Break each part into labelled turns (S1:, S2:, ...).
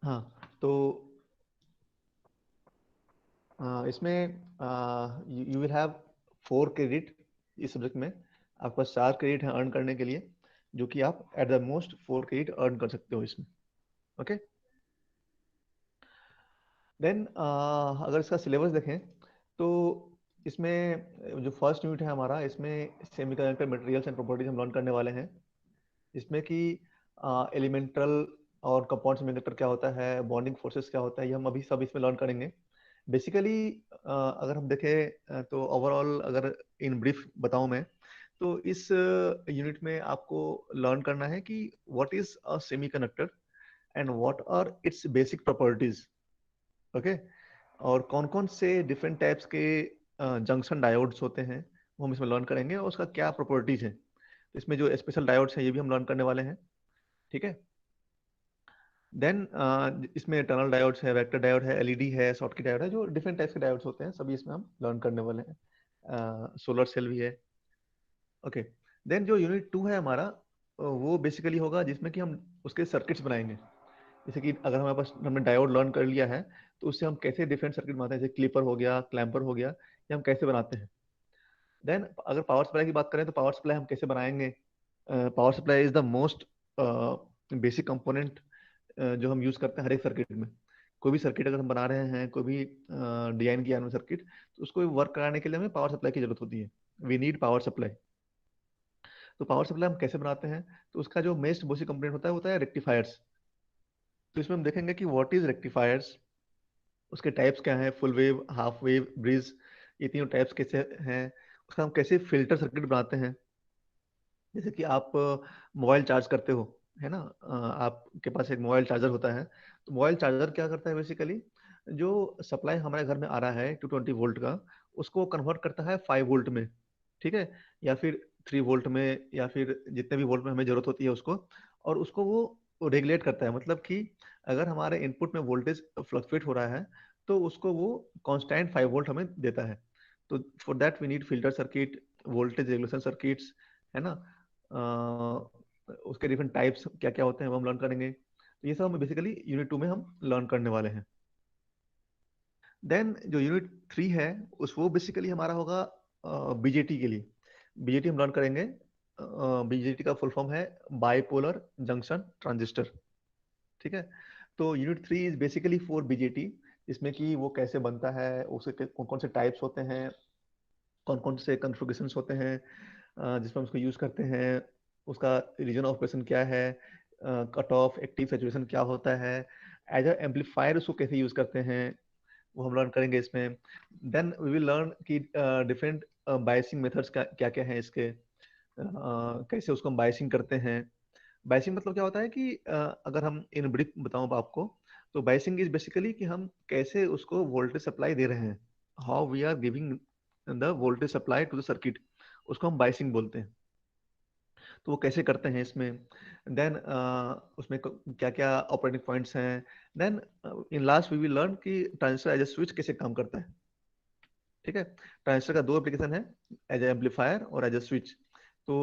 S1: हाँ, तो इसमें यू विल हैव 4 क्रेडिट इस सब्जेक्ट में। आपके पास 4 क्रेडिट हैं अर्न करने के लिए, जो कि आप at the most 4 credit earn कर सकते हो इसमें। ओके। देन अगर इसका सिलेबस देखें तो इसमें जो फर्स्ट यूनिट है हमारा, इसमें सेमीकंडक्टर मटेरियल्स एंड प्रॉपर्टीज हम लर्न करने वाले हैं। इसमें कि एलिमेंटल और कंपाउंड सेमीकंडक्टर क्या होता है, बॉन्डिंग फोर्सेस क्या होता है, ये हम अभी सब इसमें लर्न करेंगे। बेसिकली अगर हम देखें तो ओवरऑल अगर इन ब्रीफ बताऊं मैं, तो इस यूनिट में आपको लर्न करना है कि what is a semiconductor and what are its basic properties. Okay. और कौन कौन से डिफरेंट टाइप्स के जंक्शन डायोड्स होते हैं वो हम इसमें लर्न करेंगे, और उसका क्या प्रॉपर्टीज है। तो इसमें जो स्पेशल डायोड्स हैं ये भी हम लर्न करने वाले हैं। ठीक है। देन इसमें टनल डायोड्स है, वेक्टर डायोड है, एलईडी है, शॉटकी डायोड है, जो डिफरेंट टाइप्स के डायोड्स होते हैं सभी इसमें हम लर्न करने वाले हैं। सोलर सेल भी है। ओके। देन जो यूनिट 2 है हमारा, वो बेसिकली होगा जिसमें कि हम उसके सर्किट्स बनाएंगे। जैसे कि अगर हमारे पास हमने डायोड लर्न कर लिया है, तो उससे हम कैसे डिफरेंट सर्किट बनाते हैं, जैसे क्लिपर हो गया, क्लैम्पर हो गया, ये हम कैसे बनाते हैं। देन अगर पावर सप्लाई की बात करें तो पावर सप्लाई हम कैसे बनाएंगे। Power supply is the most basic component जो हम यूज करते हैं हर एक सर्किट में। कोई भी सर्किट अगर हम बना रहे हैं, कोई भी डिजाइन किया है सर्किट, तो उसको वर्क कराने के लिए हमें पावर सप्लाई की जरूरत होती है। We need power supply. तो पावर सप्लाई हम कैसे बनाते हैं, तो उसका जो मोस्ट बेसिक कंपोनेंट होता है वो होता है रेक्टिफायर्स। तो इसमें हम देखेंगे कि व्हाट इज रेक्टिफायर्स, उसके टाइप्स क्या हैं, full wave, half wave, bridge, ये तीनों टाइप्स कैसे हैं। उसका हम कैसे फिल्टर सर्किट बनाते हैं। जैसे कि आप मोबाइल चार्ज करते हो, है ना, आपके पास एक मोबाइल चार्जर होता है। तो मोबाइल चार्जर क्या करता है बेसिकली, जो सप्लाई हमारे घर में आ रहा है 220 वोल्ट का, उसको कन्वर्ट करता है 5 वोल्ट में। ठीक है। या फिर 3 वोल्ट में, या फिर जितने भी वोल्ट में हमें जरूरत होती है उसको, और उसको वो रेगुलेट करता है। मतलब कि अगर हमारे इनपुट में वोल्टेज फ्लक्चुएट हो रहा है, तो उसको वो कांस्टेंट 5 वोल्ट हमें देता है। तो for that we need filter circuit, voltage regulation circuits, है ना। उसके डिफरेंट टाइप्स क्या क्या होते हैं वो हम लर्न करेंगे। तो ये सब हम बेसिकली यूनिट 2 में हम लर्न करने वाले हैं। देन जो यूनिट 3 है, उस वो बेसिकली हमारा होगा बीजेटी के लिए। बीजेटी हम लर्न करेंगे। बीजेटी का फुल फॉर्म है बाइपोलर जंक्शन ट्रांजिस्टर। ठीक है। तो unit 3 is basically for BJT, जिसमें कि वो कैसे बनता है, उसके कौन कौन से टाइप्स होते हैं, कौन कौन से कॉन्फ़िगरेशंस होते हैं जिसमें हम उसको यूज़ करते हैं, उसका रीजन ऑफ ऑपरेशन क्या है, कट ऑफ एक्टिव सैचुरेशन क्या होता है, एज अ एम्पलीफायर उसको कैसे यूज़ करते हैं, वो हम लर्न करेंगे इसमें। देन वी विल लर्न कि डिफरेंट बायसिंग मेथड्स क्या क्या हैं इसके, कैसे उसको हम बायसिंग करते हैं। बायसिंग मतलब क्या होता है कि अगर हम इन ब्रीफ बताऊं आपको, तो बायसिंग इज बेसिकली कि हम कैसे उसको वोल्टेज सप्लाई दे रहे हैं, how we are giving the voltage supply to the circuit, उसको हम बायसिंग बोलते हैं। तो वो कैसे करते हैं इसमें। देन उसमें क्या क्या ऑपरेटिंग पॉइंट्स हैं। Then in last we will learn कि ट्रांजिस्टर एज ए स्विच कैसे काम करता है। ठीक है। ट्रांजिस्टर का दो एप्लीकेशन है, एज ए एम्पलीफायर और एज ए स्विच। तो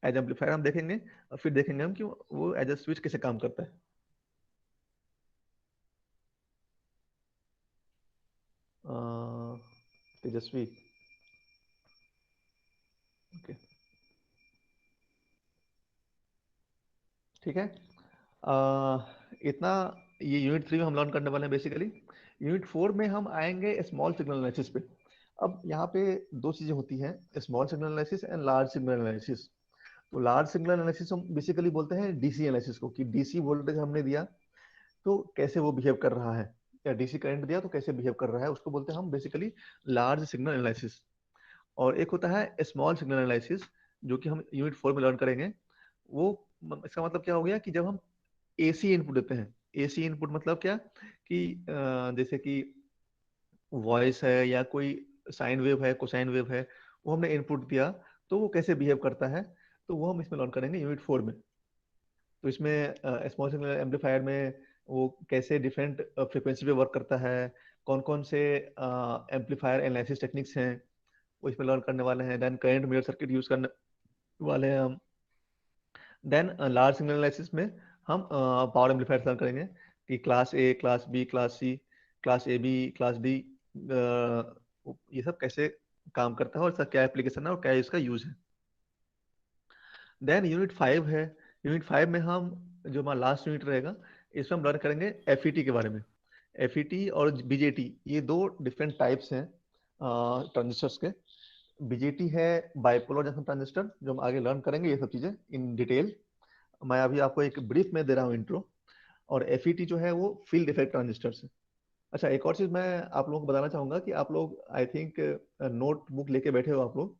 S1: एज एम्पलीफायर हम देखेंगे, और फिर देखेंगे हम कि वो एज ए स्विच कैसे काम करता है। तेजस्वी। ओके। ठीक है। इतना ये यूनिट 3 में हम लर्न करने वाले हैं बेसिकली। यूनिट 4 में हम आएंगे स्मॉल सिग्नल एनालिसिस पे। अब यहाँ पे दो चीजें होती हैं, small signal analysis and large signal analysis. तो लार्ज सिग्नल एनालिसिस हम बेसिकली बोलते हैं डीसी एनालिसिस को, कि डीसी वोल्टेज हमने दिया तो कैसे वो बिहेव कर रहा है, या डीसी करंट दिया तो कैसे बिहेव कर रहा है, उसको बोलते हैं हम बेसिकली लार्ज सिग्नल एनालिसिस। और एक होता है स्मॉल सिग्नल एनालिसिस, जो कि हम यूनिट 4 में लर्न करेंगे। वो इसका मतलब क्या हो गया कि जब हम एसी इनपुट देते हैं। एसी इनपुट मतलब क्या, कि जैसे कि वॉइस है, या कोई साइन वेव है, कोसाइन वेव है, वो हमने इनपुट दिया, तो वो कैसे बिहेव करता है, तो वो हम इसमें लर्न करेंगे यूनिट 4 में। तो इसमें स्मॉल सिग्नल एम्पलीफायर में वो कैसे डिफरेंट फ्रिक्वेंसी पे वर्क करता है, कौन कौन से एम्पलीफायर एनालिसिस टेक्निक्स हैं, वो इसमें लर्न करने वाले हैं। Then current mirror circuit use करने वाले हैं। देन लार्ज सिग्नल एनालिसिस में हम पावर एम्पलीफायर लर्न करेंगे। कि class A, class B, class C, class A B, class D, ये सब कैसे काम करता है और इसका क्या एप्लीकेशन है और क्या इसका यूज है। देन यूनिट 5 है। यूनिट 5 में हम, जो हमारा लास्ट यूनिट रहेगा, इसमें हम लर्न करेंगे एफईटी के बारे में। एफईटी और बीजेटी ये दो डिफरेंट टाइप्स हैं ट्रांजिस्टर्स के। बीजेटी है बाइपोलर जंक्शन ट्रांजिस्टर, जो हम आगे लर्न करेंगे ये सब चीज़ें इन डिटेल। मैं अभी आपको एक ब्रीफ में दे रहा हूँ इंट्रो। और एफईटी जो है वो फील्ड इफेक्ट ट्रांजिस्टर्स है। अच्छा, एक और चीज़ मैं आप लोगों को बताना चाहूँगा कि आप लोग आई थिंक नोट बुक लेके बैठे हो आप लोग,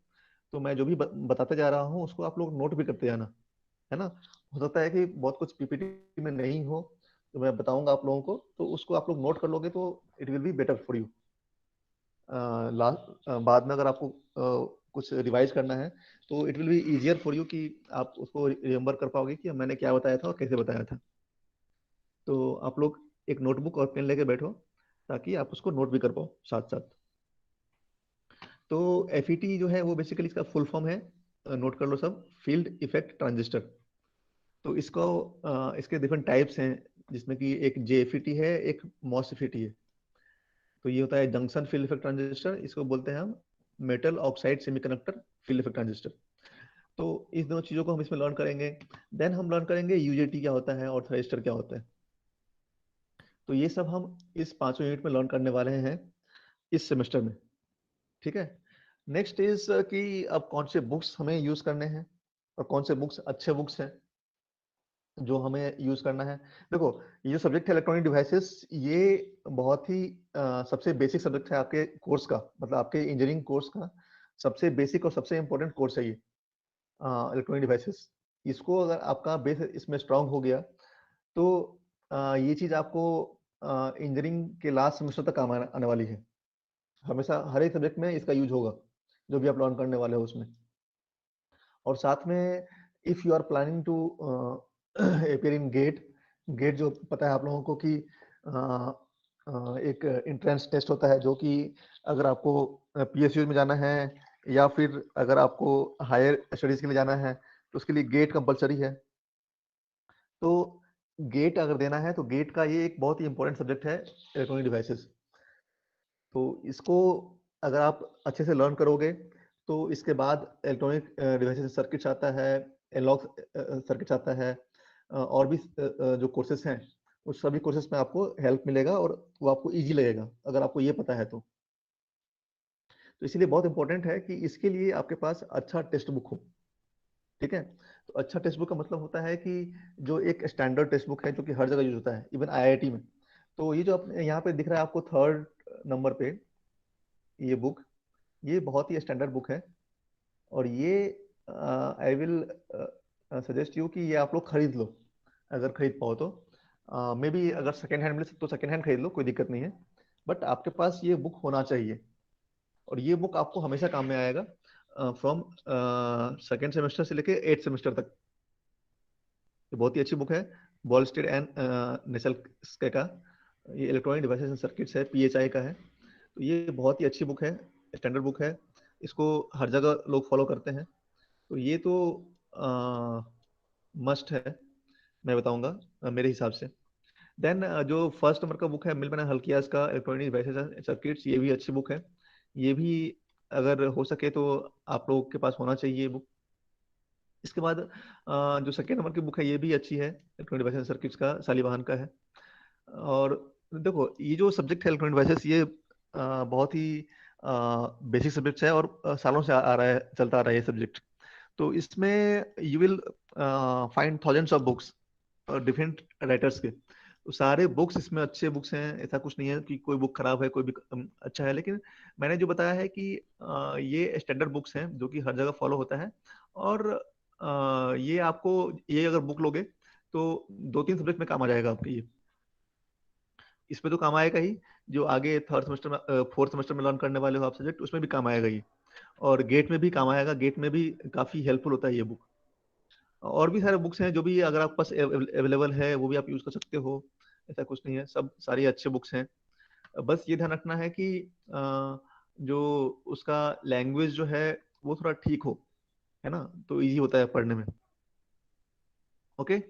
S1: तो मैं जो भी बताते जा रहा हूँ उसको आप लोग नोट भी करते जाना, है ना। हो सकता है कि बहुत कुछ पीपीटी में नहीं हो, तो मैं बताऊंगा आप लोगों को, तो उसको आप लोग नोट कर लोगे तो it will be better for you. Last बाद में अगर आपको कुछ रिवाइज करना है तो it will be easier for you कि आप उसको रिमेम्बर कर पाओगे कि मैंने क्या बताया था और कैसे बताया था। तो आप लोग एक नोटबुक और पेन लेके बैठो ताकि आप उसको नोट भी कर पाओ साथ साथ। तो एफईटी जो है वो बेसिकली इसका फुल फॉर्म है, नोट कर लो सब, फील्ड इफेक्ट ट्रांजिस्टर। तो इसको इसके डिफरेंट टाइप्स हैं, जिसमें कि एक जेएफईटी है, एक मॉसफीटी है। तो ये होता है जंक्शन फील्ड इफेक्ट ट्रांजिस्टर, इसको बोलते हैं हम metal oxide semiconductor field effect transistor. तो इस दोनों चीजों को हम इसमें लर्न करेंगे। देन हम लर्न करेंगे यूजेटी क्या होता है और थ्राइस्टर क्या होता है। तो ये सब हम इस 5वें यूनिट में लर्न करने वाले हैं इस सेमेस्टर में। ठीक है। नेक्स्ट इज कि अब कौन से बुक्स हमें यूज करने हैं और कौन से बुक्स अच्छे बुक्स हैं जो हमें यूज करना है। देखो, ये जो सब्जेक्ट है इलेक्ट्रॉनिक डिवाइसेस, ये बहुत ही सबसे बेसिक सब्जेक्ट है आपके कोर्स का, मतलब आपके इंजीनियरिंग कोर्स का सबसे बेसिक और सबसे इंपॉर्टेंट कोर्स है ये इलेक्ट्रॉनिक डिवाइसेस। इसको अगर आपका बेस इसमें स्ट्रांग हो गया तो ये चीज आपको इंजीनियरिंग के लास्ट सेमेस्टर तक काम आने वाली है। हमेशा हर एक सब्जेक्ट में इसका यूज होगा, जो भी आप लर्न करने वाले हो उसमें। और साथ में if you are planning to appear in GATE, GATE जो पता है आप लोगों को कि एक इंट्रेंस टेस्ट होता है, जो कि अगर आपको पीएसयू में जाना है या फिर अगर आपको हायर स्टडीज के लिए जाना है तो उसके लिए गेट कंपलसरी है। तो गेट अगर देना है तो गेट का ये एक बहुत ही इंपॉर्टेंट सब्जेक्ट है इलेक्ट्रॉनिक डिवाइसेस। तो इसको अगर आप अच्छे से लर्न करोगे तो इसके बाद इलेक्ट्रॉनिक डिवाइसेस सर्किट्स आता है, एनालॉग सर्किट्स आता है, और भी जो कोर्सेस हैं उस सभी कोर्सेस में आपको हेल्प मिलेगा और वो आपको इजी लगेगा अगर आपको ये पता है तो इसीलिए बहुत इंपॉर्टेंट है कि इसके लिए आपके पास अच्छा टेक्स्ट बुक हो। ठीक है। तो अच्छा टेक्स्ट बुक का मतलब होता है कि जो एक स्टैंडर्ड टेक्स्ट बुक है जो कि हर जगह यूज होता है, इवन आईआईटी में। तो ये जो यहाँ पे दिख रहा है आपको थर्ड नंबर पे, ये बुक, ये बहुत ही स्टैंडर्ड बुक है। और ये आई विल सजेस्ट यू कि ये आप लोग खरीद लो अगर खरीद पाओ तो। मे बी अगर सेकेंड हैंड मिले तो सेकेंड हैंड खरीद लो, कोई दिक्कत नहीं है। बट आपके पास ये बुक होना चाहिए और ये बुक आपको हमेशा काम में आएगा फ्रॉम सेकेंड सेमेस्टर से लेके 8th सेमेस्टर तक। ये बहुत ही अच्छी बुक है, बॉलस्टेड एंड नेसल का। ये इलेक्ट्रॉनिक डिवाइसेस एंड सर्किट्स है, पीएचआई का है। तो ये बहुत ही अच्छी बुक है, स्टैंडर्ड बुक है। इसको हर जगह लोग फॉलो करते हैं। तो ये तो मस्ट है, मैं बताऊंगा मेरे हिसाब से। देन जो फर्स्ट नंबर का बुक है मिलमैन हल्कियास का इलेक्ट्रॉनिक डिवाइसेस एंड सर्किट्स, ये भी अच्छी बुक है। ये भी अगर हो सके तो आप लोगों के पास होना चाहिए बुक। इसके बाद जो सेकेंड नंबर की बुक है ये भी अच्छी है, इलेक्ट्रॉनिक डिवाइसेस एंड सर्किट्स का, सालिवाहन का है। और देखो, ये जो सब्जेक्ट है इलेक्ट्रॉनिक डिवाइसेस, ये बहुत ही बेसिक सब्जेक्ट है और सालों से आ रहा है, चलता आ रहा है ये सब्जेक्ट। तो इसमें you will find thousands of books different writers के। तो सारे बुक्स इसमें अच्छे बुक्स हैं, ऐसा कुछ नहीं है कि कोई बुक खराब है कोई भी अच्छा है। लेकिन मैंने जो बताया है कि ये स्टैंडर्ड बुक्स हैं जो कि हर जगह फॉलो होता है। और ये आपको, ये अगर बुक लोगे तो 2-3 सब्जेक्ट में काम आ जाएगा आपके ये। इसमें तो काम आएगा ही, जो आगे थर्ड सेमेस्टर में, फोर्थ सेमेस्टर में लर्न करने वाले हो आप सब्जेक्ट, उसमें भी काम आएगा ये। और गेट में भी काम आएगा, गेट में भी काफी हेल्पफुल होता है ये बुक। और भी सारे बुक्स हैं जो भी अगर आपके पास अवेलेबल है वो भी आप यूज कर सकते हो, ऐसा कुछ नहीं है, सब सारी अच्छे बुक्स हैं। बस ये ध्यान रखना है कि जो उसका लैंग्वेज जो है वो थोड़ा ठीक हो, है ना, तो इजी होता है पढ़ने में। ओके।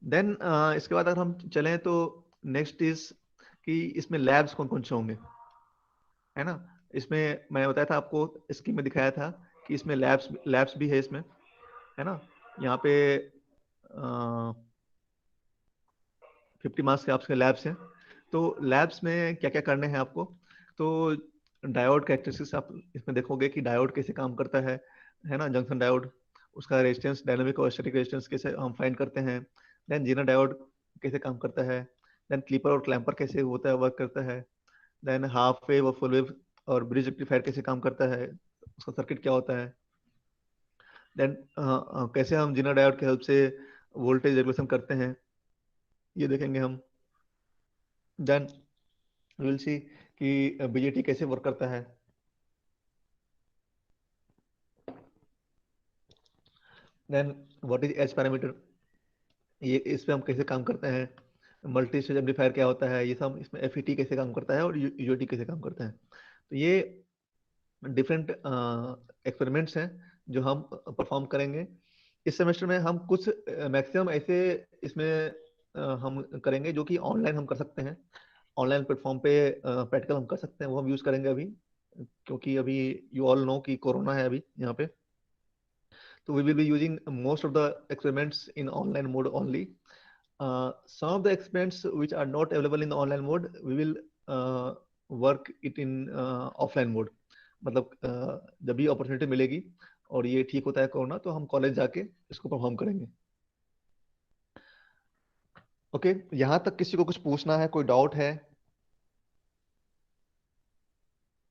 S1: देन इसके बाद अगर हम चलें तो नेक्स्ट इज कि इसमें लैब्स कौन कौन से होंगे, है ना। इसमें मैंने बताया था आपको, स्कीम में दिखाया था कि इसमें लैब्स लैब्स भी है इसमें, है ना। यहाँ पे 50 मार्क्स के आपके लैब्स हैं। तो लैब्स में क्या क्या करने हैं आपको, तो डायोड कैरेक्टरिस्टिक्स आप इसमें देखोगे कि डायोड कैसे काम करता है ना, जंक्शन डायोड, उसका रेजिस्टेंस, डायनामिक और स्टैटिक रेजिस्टेंस कैसे हम फाइंड करते हैं। देन जीना डायोड कैसे काम करता है। देन क्लीपर और क्लैंपर कैसे होता है, वर्क करता है। देन हाफ वेव और फुल वेव और ब्रिज रेक्टिफायर कैसे काम करता है, उसका सर्किट क्या होता है। देन कैसे हम जीना डायोड की हेल्प से वोल्टेज रेगुलेशन करते हैं, ये देखेंगे हम। देन विल सी कि बीजेटी कैसे वर्क करता है। Then what is H parameter, ये इस पे हम कैसे काम करते हैं। मल्टी स्टेज एम्पलीफायर क्या होता है, ये सब इसमें एफईटी कैसे काम करता है और यूजेटी कैसे काम करता है। तो ये डिफरेंट एक्सपेरिमेंट्स हैं जो हम परफॉर्म करेंगे इस सेमेस्टर में। हम कुछ मैक्सिमम ऐसे इसमें हम करेंगे जो कि ऑनलाइन हम कर सकते हैं, ऑनलाइन प्लेटफॉर्म पे प्रैक्टिकल हम कर सकते हैं, वो हम यूज करेंगे अभी, क्योंकि अभी यू ऑल नो कि कोरोना है अभी यहाँ पे। So we will be using most of the experiments in online mode only. Some of the experiments which are not available in the online mode, we will work it in offline mode. मतलब जब भी opportunity मिलेगी और ये ठीक होता है corona, तो हम कॉलेज जाके इसको परफॉर्म करेंगे। ओके, यहाँ तक किसी को कुछ पूछना है, कोई डाउट है,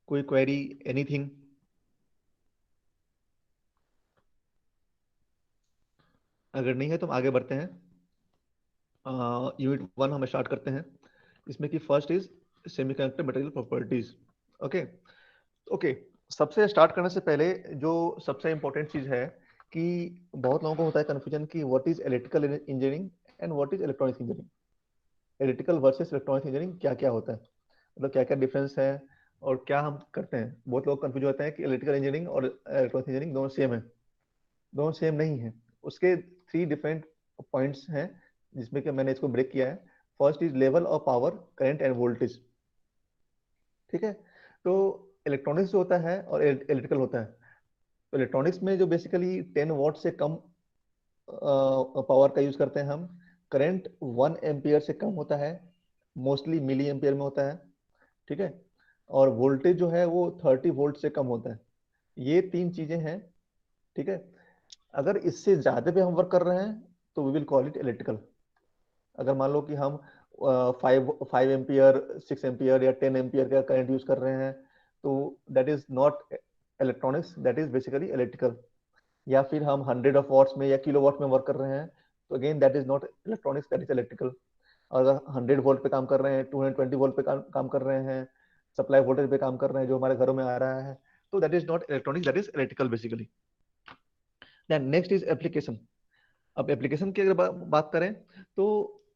S1: कोई क्वेरी, एनीथिंग? अगर नहीं है तो हम आगे बढ़ते हैं। यूनिट 1 हम स्टार्ट करते हैं, इसमें कि first is semiconductor material properties. Okay. Okay, सबसे स्टार्ट करने से पहले जो सबसे इम्पोर्टेंट चीज है कि बहुत लोगों को होता है कन्फ्यूजन कि what is electrical engineering and what is electronics engineering. Electrical versus electronics engineering क्या क्या होता है, मतलब क्या क्या डिफरेंस है और क्या हम करते हैं। बहुत लोग कंफ्यूज होते हैं कि इलेक्ट्रिकल इंजीनियरिंग और इलेक्ट्रॉनिक्स इंजीनियरिंग दोनों सेम है। दोनों सेम नहीं है, उसके 3 डिफरेंट पॉइंट्स हैं जिसमें कि मैंने इसको ब्रेक किया है। First is level of power, current end voltage. ठीक है। तो इलेक्ट्रॉनिक्स जो होता है और इलेक्ट्रिकल होता है, तो इलेक्ट्रॉनिक्स में जो बेसिकली 10 वॉट से कम पावर का यूज करते हैं हम। करंट 1 एम्पियर से कम होता है, मोस्टली मिली एम्पियर में होता है। ठीक है। और वोल्टेज जो है वो 30 वोल्ट से कम होता है। ये 3 चीजें हैं। ठीक है। अगर इससे ज्यादा पे हम वर्क कर रहे हैं तो we will call it electrical. अगर मान लो कि हम 5 5 एम्पियर, 6 एम्पियर या 10 एम्पियर का करंट यूज कर रहे हैं, तो that is not electronics, that is basically electrical. या फिर हम 100 ऑफ वॉट्स में या किलो वॉट में वर्क कर रहे हैं, तो again that is not electronics, that is electrical. और अगर 100 वोल्ट पे काम कर रहे हैं, 220 वोल्ट पे काम कर रहे हैं, सप्लाई वोल्टेज पे काम कर रहे हैं जो हमारे घरों में आ रहा है, तो that is not electronics, that is electrical basically. Then next is application. अब एप्लीकेशन की अगर बात करें तो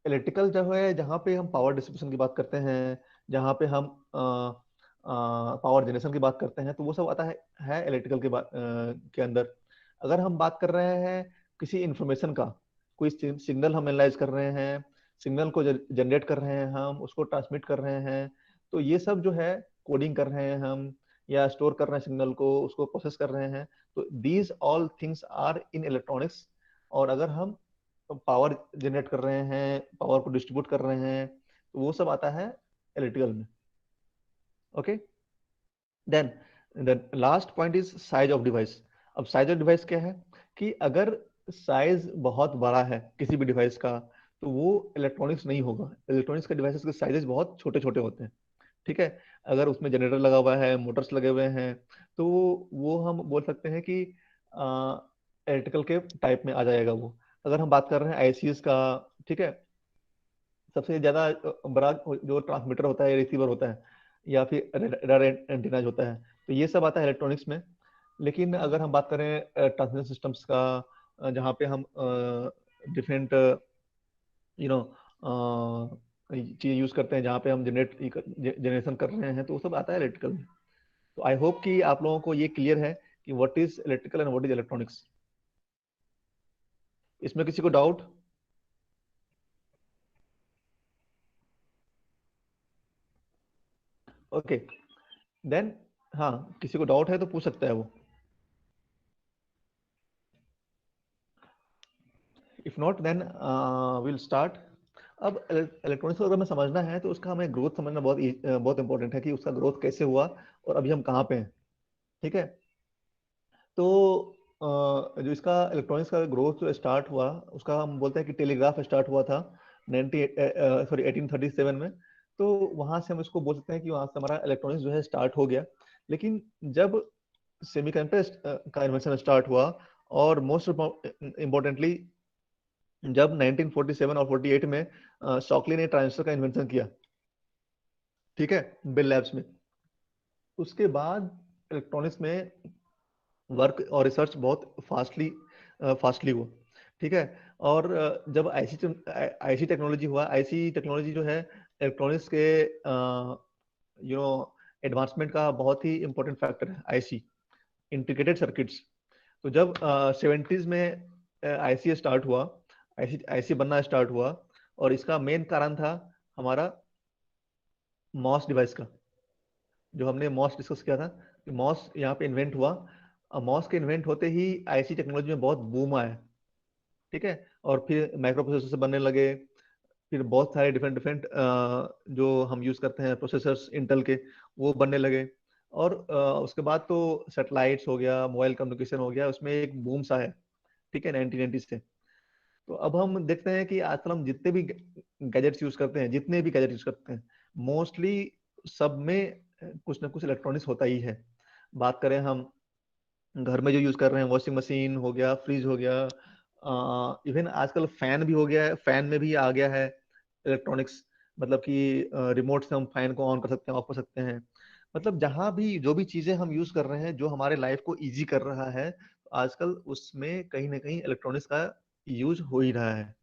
S1: इलेक्ट्रिकल जो है जहाँ पे हम पावर डिस्ट्रीब्यूशन की बात करते हैं, जहाँ पे हम पावर जनरेशन की बात करते हैं, तो वो सब आता है इलेक्ट्रिकल के अंदर। अगर हम बात कर रहे हैं किसी इंफॉर्मेशन का, कोई सिग्नल हम एनालाइज कर रहे हैं, सिग्नल को जनरेट कर रहे हैं, हम उसको ट्रांसमिट कर रहे हैं, तो ये सब जो है कोडिंग कर रहे हैं हम, या स्टोर कर रहे हैं सिग्नल को, उसको प्रोसेस कर रहे हैं, तो these all things are in electronics. और अगर हम पावर जनरेट कर रहे हैं, पावर को डिस्ट्रीब्यूट कर रहे हैं, तो वो सब आता है इलेक्ट्रिकल में। Okay. Then the last point is size of device. अब साइज ऑफ डिवाइस क्या है कि अगर साइज बहुत बड़ा है किसी भी डिवाइस का, तो वो इलेक्ट्रॉनिक्स नहीं होगा। इलेक्ट्रॉनिक्स के डिवाइसेस के साइजेस बहुत छोटे छोटे होते हैं। ठीक है। अगर उसमें जनरेटर लगा हुआ है, मोटर्स लगे हुए हैं, तो वो हम बोल सकते हैं कि इलेक्ट्रिकल के टाइप में आ जाएगा वो। अगर हम बात कर रहे हैं आईसीएस का, ठीक है, सबसे ज्यादा बड़ा जो ट्रांसमीटर होता है, रिसीवर होता है, या फिर रडार एंटीनाज होता है, तो ये सब आता है इलेक्ट्रॉनिक्स में। लेकिन अगर हम बात करें ट्रांसमिशन सिस्टम्स का, जहाँ पे हम डिफरेंट यू नो चीज यूज करते हैं, जहाँ पे हम जनरेशन कर रहे हैं, तो वो सब आता है इलेक्ट्रिकल में। तो आई होप कि आप लोगों को ये क्लियर है कि what is electrical and what is electronics. इसमें किसी को डाउट? ओके, देन हाँ, किसी को डाउट है तो पूछ सकता है वो, if not then will start. अब इलेक्ट्रॉनिक्स को अगर हमें समझना है तो उसका हमें ग्रोथ समझना बहुत इंपॉर्टेंट है कि उसका ग्रोथ कैसे हुआ और अभी हम कहाँ पे हैं। ठीक है, तो जो इसका इलेक्ट्रॉनिक्स का ग्रोथ जो स्टार्ट हुआ, उसका हम बोलते हैं कि टेलीग्राफ स्टार्ट हुआ था 1837 में। तो वहां से हम इसको बोल सकते हैं कि वहां से हमारा इलेक्ट्रॉनिक्स जो है स्टार्ट हो गया। लेकिन जब सेमीकंडक्टर का इन्वेंशन स्टार्ट हुआ, और मोस्ट इम्पोर्टेंटली जब 1947 और 48 में शॉकली ने ट्रांजिस्टर का इन्वेंशन किया, ठीक है, बेल लैब्स में, उसके बाद इलेक्ट्रॉनिक्स में वर्क और रिसर्च बहुत फास्टली हुआ। ठीक है, और जब आईसी टेक्नोलॉजी हुआ, आईसी टेक्नोलॉजी जो है इलेक्ट्रॉनिक्स के यू नो एडवांसमेंट का बहुत ही इंपॉर्टेंट फैक्टर है, आईसी, इंटीग्रेटेड सर्किट्स। तो जब 70s में आईसी स्टार्ट हुआ, आईसी आईसी बनना स्टार्ट हुआ, और इसका मेन कारण था हमारा मॉस डिवाइस का, जो हमने मॉस डिस्कस किया था कि मॉस यहाँ पे इन्वेंट हुआ। मॉस के इन्वेंट होते ही आईसी टेक्नोलॉजी में बहुत बूम आया। ठीक है, और फिर माइक्रो प्रोसेसर बनने लगे, फिर बहुत सारे डिफरेंट डिफरेंट जो हम यूज करते हैं प्रोसेसर्स इंटेल के, वो बनने लगे। और उसके बाद तो सैटेलाइट्स हो गया, मोबाइल कम्युनिकेशन हो गया, उसमें एक बूम सा है। ठीक है, 1990 से। तो अब हम देखते हैं कि आजकल हम जितने भी गैजेट्स यूज करते हैं, जितने भी गैजेट यूज करते हैं, मोस्टली सब में कुछ ना कुछ इलेक्ट्रॉनिक्स होता ही है। बात करें हम घर में जो यूज कर रहे हैं, वॉशिंग मशीन हो गया, फ्रिज हो गया, इवन आजकल फैन भी हो गया है, फैन में भी आ गया है इलेक्ट्रॉनिक्स। मतलब कि रिमोट से हम फैन को ऑन कर सकते हैं, ऑफ कर सकते हैं। मतलब जहां भी जो भी चीजें हम यूज कर रहे हैं जो हमारे लाइफ को इजी कर रहा है, आजकल उसमें कहीं ना कहीं इलेक्ट्रॉनिक्स का यूज हो ही रहा है।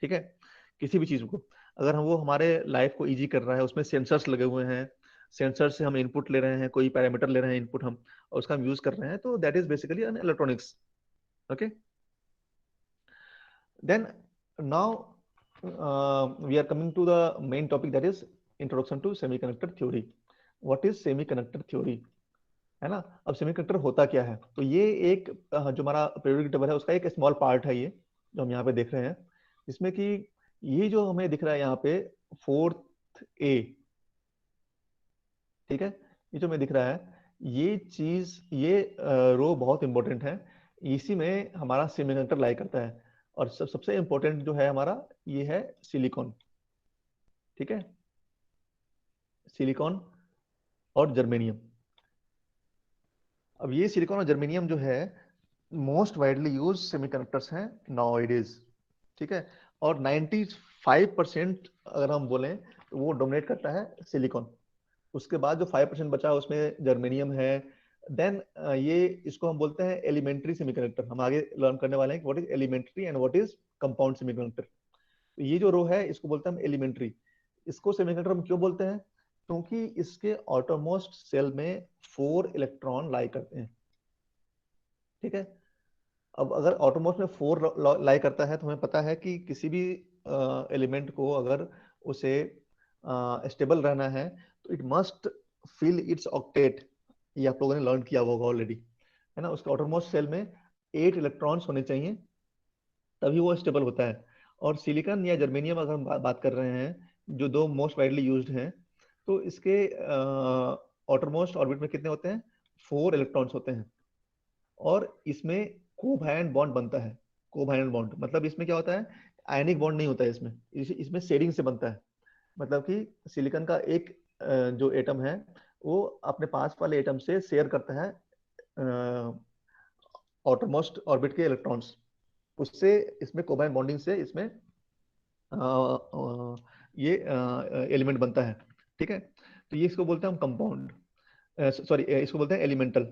S1: ठीक है, किसी भी चीज को अगर हम वो हमारे लाइफ को इजी कर रहा है, उसमें सेंसर्स लगे हुए हैं, सेंसर से हम इनपुट ले रहे हैं, कोई पैरामीटर ले रहे हैं इनपुट हम, और उसका हम यूज कर रहे हैं, तो that is basically an electronics. Okay, then now we are coming to the main topic, that is introduction to semiconductor theory. What is semiconductor theory? है ना। अब सेमीकंडक्टर होता क्या है, तो ये एक जो हमारा पीरियोडिक टेबल है उसका एक स्मॉल पार्ट है, ये जो हम यहाँ पे देख रहे हैं, जिसमें कि ये जो हमें दिख रहा है यहाँ पे, फोर्थ ए, ठीक है, ये जो हमें दिख रहा है, ये चीज, ये रो बहुत इंपॉर्टेंट है। इसी में हमारा सेमीकंडक्टर लाई करता है। और सबसे इंपॉर्टेंट जो है हमारा, ये है सिलिकॉन। ठीक है, सिलिकॉन और जर्मेनियम। अब ये सिलिकॉन और जर्मेनियम जो है मोस्ट वाइडली यूज सेमीकंडक्टर्स हैं नाउअडेज। ठीक है, और 95% अगर हम बोलें तो वो डोमिनेट करता है सिलिकॉन। उसके बाद जो 5% बचा उसमें जर्मेनियम है। देन ये इसको हम बोलते हैं एलिमेंट्री सेमीकंडक्टर। हम आगे लर्न करने वाले हैं कि what is elementary and what is compound semiconductor. तो ये जो रो है इसको बोलते हैं हम एलिमेंट्री। इसको सेमीकंडक्टर हम क्यों बोलते हैं, क्योंकि इसके ऑटोमोस्ट सेल में 4 इलेक्ट्रॉन लाई करते हैं। ठीक है, अब अगर ऑटोमोस्ट में 4 लाई करता है, तो हमें पता है कि किसी भी एलिमेंट को अगर उसे स्टेबल रहना है, तो it must fill it's octet. ये आप लोगों ने लर्न किया होगा ऑलरेडी, है ना। उसके ऑटोमोस्ट सेल में 8 इलेक्ट्रॉन्स होने चाहिए, तभी वो स्टेबल होता है। और सिलिकॉन या जर्मेनियम अगर हम बात कर रहे हैं, जो दो मोस्ट वाइडली यूज्ड हैं, तो इसके ऑटरमोस्ट ऑर्बिट में कितने होते हैं, 4 इलेक्ट्रॉन्स होते हैं। और इसमें कोवैलेंट बॉन्ड बनता है। कोवैलेंट बॉन्ड मतलब इसमें क्या होता है, आयनिक बॉन्ड नहीं होता है इसमें, इसमें शेयरिंग से बनता है। मतलब कि सिलिकॉन का एक जो एटम है, वो अपने पास वाले एटम से शेयर करता है आउटरमोस्ट ऑर्बिट के इलेक्ट्रॉन्स। उससे इसमें कोवैलेंट बॉन्डिंग से इसमें ये एलिमेंट बनता है। ठीक है, तो ये इसको बोलते हैं हम कंपाउंड, सॉरी इसको बोलते हैं एलिमेंटल।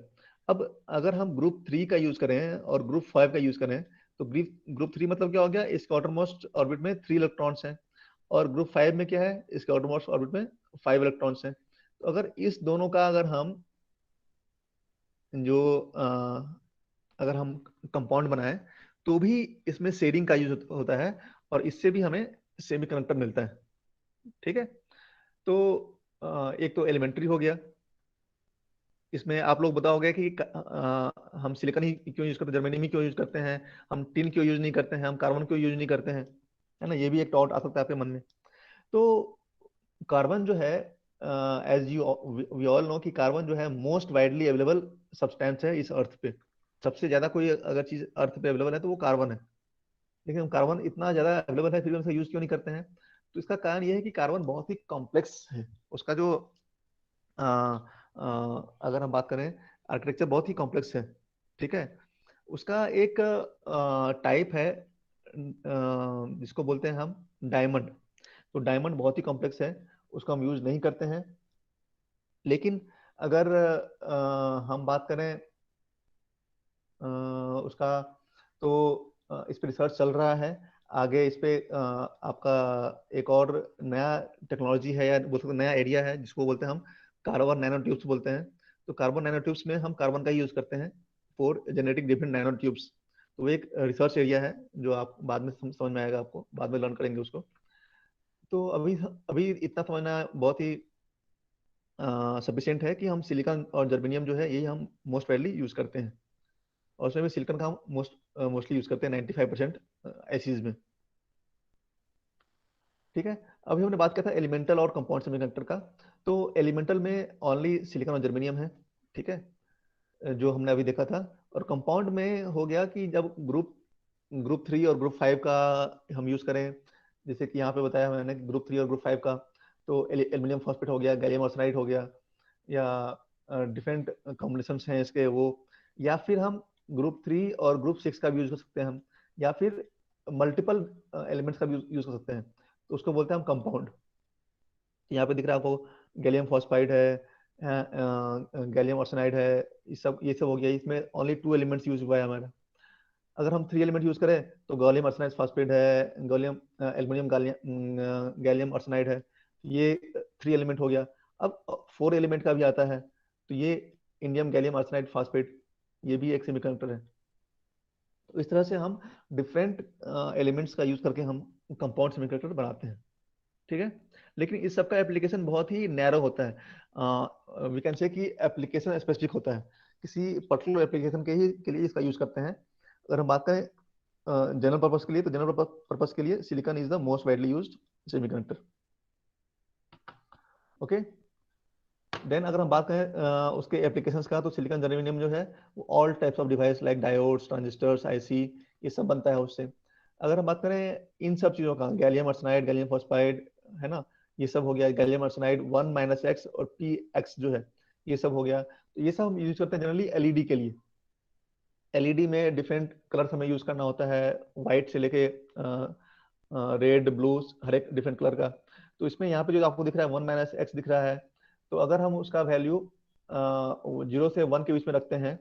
S1: अब अगर हम ग्रुप 3 का यूज करें और ग्रुप 5 का यूज करें, तो ग्रुप 3 मतलब क्या हो गया, इसके आउटरमोस्ट ऑर्बिट में 3 इलेक्ट्रॉन्स हैं। और ग्रुप 5 में क्या है, इसके आउटरमोस्ट ऑर्बिट में 5 इलेक्ट्रॉन्स हैं। तो अगर इस दोनों का अगर हम जो अगर हम कंपाउंड बनाएं, तो भी इसमें शेयरिंग का यूज होता है, और इससे भी हमें सेमीकंडक्टर मिलता है। ठीक है, तो एक तो एलिमेंट्री हो गया। इसमें आप लोग बताओगे कि हम सिलिकॉन ही क्यों यूज करते हैं, जर्मेनियम ही क्यों यूज करते हैं, हम टिन क्यों यूज नहीं करते हैं, हम कार्बन क्यों यूज नहीं करते हैं, है ना। ये भी एक डाउट आ सकता है आपके मन में। तो कार्बन जो है, as you we all know कि कार्बन जो है मोस्ट वाइडली अवेलेबल सब्सटेंस है इस अर्थ पे। सबसे ज्यादा कोई अगर चीज अर्थ पे अवेलेबल है तो वो कार्बन है। लेकिन हम कार्बन इतना ज्यादा अवेलेबल है फिर भी हम उसका यूज क्यों नहीं करते हैं? तो इसका कारण ये है कि कार्बन बहुत ही कॉम्प्लेक्स है। उसका जो अ, अगर हम बात करें, आर्किटेक्चर बहुत ही कॉम्प्लेक्स है। ठीक है। उसका एक टाइप है जिसको बोलते हैं हम डायमंड। तो डायमंड बहुत ही कॉम्प्लेक्स है, उसको हम यूज नहीं करते हैं। लेकिन अगर हम बात करें उसका, तो इस पे रिसर्च चल रहा है। आगे इस पे आपका एक और नया टेक्नोलॉजी है या बोल सकते हैं नया एरिया है जिसको बोलते हैं हम कार्बन नैनो ट्यूब्स बोलते हैं। तो कार्बन नैनो ट्यूब्स में हम कार्बन का ही यूज करते हैं for generating different nano tubes. तो वो एक रिसर्च एरिया है जो आप बाद में समझ में आएगा, आपको बाद में लर्न करेंगे उसको। तो अभी अभी इतना समझना बहुत ही सफिशियंट है कि हम सिलिकॉन और जर्मेनियम जो है यही हम मोस्ट वाइडली यूज करते हैं। और उसमें भी सिलिकॉन का हम मोस्टली यूज करते हैं 95% एसीज में। ठीक है। अभी हमने बात किया था एलिमेंटल और कंपाउंड सेमीकंडक्टर का। तो एलिमेंटल में ओनली सिलिकॉन और जर्मेनियम है। ठीक है, जो हमने अभी देखा था। और कंपाउंड में हो गया कि जब ग्रुप ग्रुप 3 और ग्रुप 5 का हम यूज करें, जैसे कि यहाँ पे बताया मैंने ग्रुप 3 और ग्रुप 5 का, तो एल्यूमिनियम फॉस्फेट हो गया, गैलियम आर्सेनाइड हो गया, या डिफरेंट कॉम्बिनेशन हैं इसके वो। या फिर हम ग्रुप 3 और ग्रुप 6 का भी यूज कर सकते हैं हम, या फिर मल्टीपल एलिमेंट्स का भी यूज कर सकते हैं। तो उसको बोलते हैं हम कंपाउंड। यहाँ पे दिख रहा है आपको, गैलियम फॉस्फाइड है, गैलियम आर्सेनाइड है, ये सब हो गया। इसमें ओनली 2 एलिमेंट्स यूज हुआ है हमारा। अगर हम 3 एलिमेंट यूज करें तो गैलियम आर्सेनाइड फॉस्फेट है, गैलियम एल्युमिनियम गैलियम आर्सेनाइड है। ये 3 एलिमेंट हो गया। अब 4 एलिमेंट का भी आता है, तो ये इंडियम गैलियम आर्सेनाइड फॉस्फेट, ये भी एक सेमीकंडक्टर है। तो इस तरह से हम डिफरेंट एलिमेंट्स का यूज करके हम कंपाउंड सेमीकंडक्टर बनाते हैं। ठीक है। लेकिन इस सब का एप्लीकेशन बहुत ही नैरो होता है, वी कैन से कि एप्लीकेशन स्पेसिफिक होता है। किसी पर्टिकुलर एप्लीकेशन के लिए इसका यूज करते हैं। अगर हम बात करें जनरल पर्पस के लिए, तो जनरल पर्पस के लिए silicon is the most widely used semiconductor. Okay. Then अगर हम बात करें उसके एप्लीकेशंस का, तो सिलिकॉन जर्मेनियम जो है वो all types of device like diodes, transistors, IC, ये सब बनता है उससे। अगर हम बात करें इन सब चीजों का, गैलियम आर्सेनाइड, गैलियम फॉस्फाइड, है ना, ये सब हो गया। गैलियम आर्सेनाइड 1 - x और px जो है, ये सब हो गया। तो ये सब हम यूज करते हैं जनरली एलईडी के लिए। एलईडी में डिफरेंट कलर्स हमें यूज करना होता है, व्हाइट से लेके रेड, ब्लू, हर एक डिफरेंट कलर का। तो इसमें यहाँ पे जो आपको दिख रहा है 1 - x दिख रहा है, तो अगर हम उसका वैल्यू 0 से 1 के बीच में रखते हैं,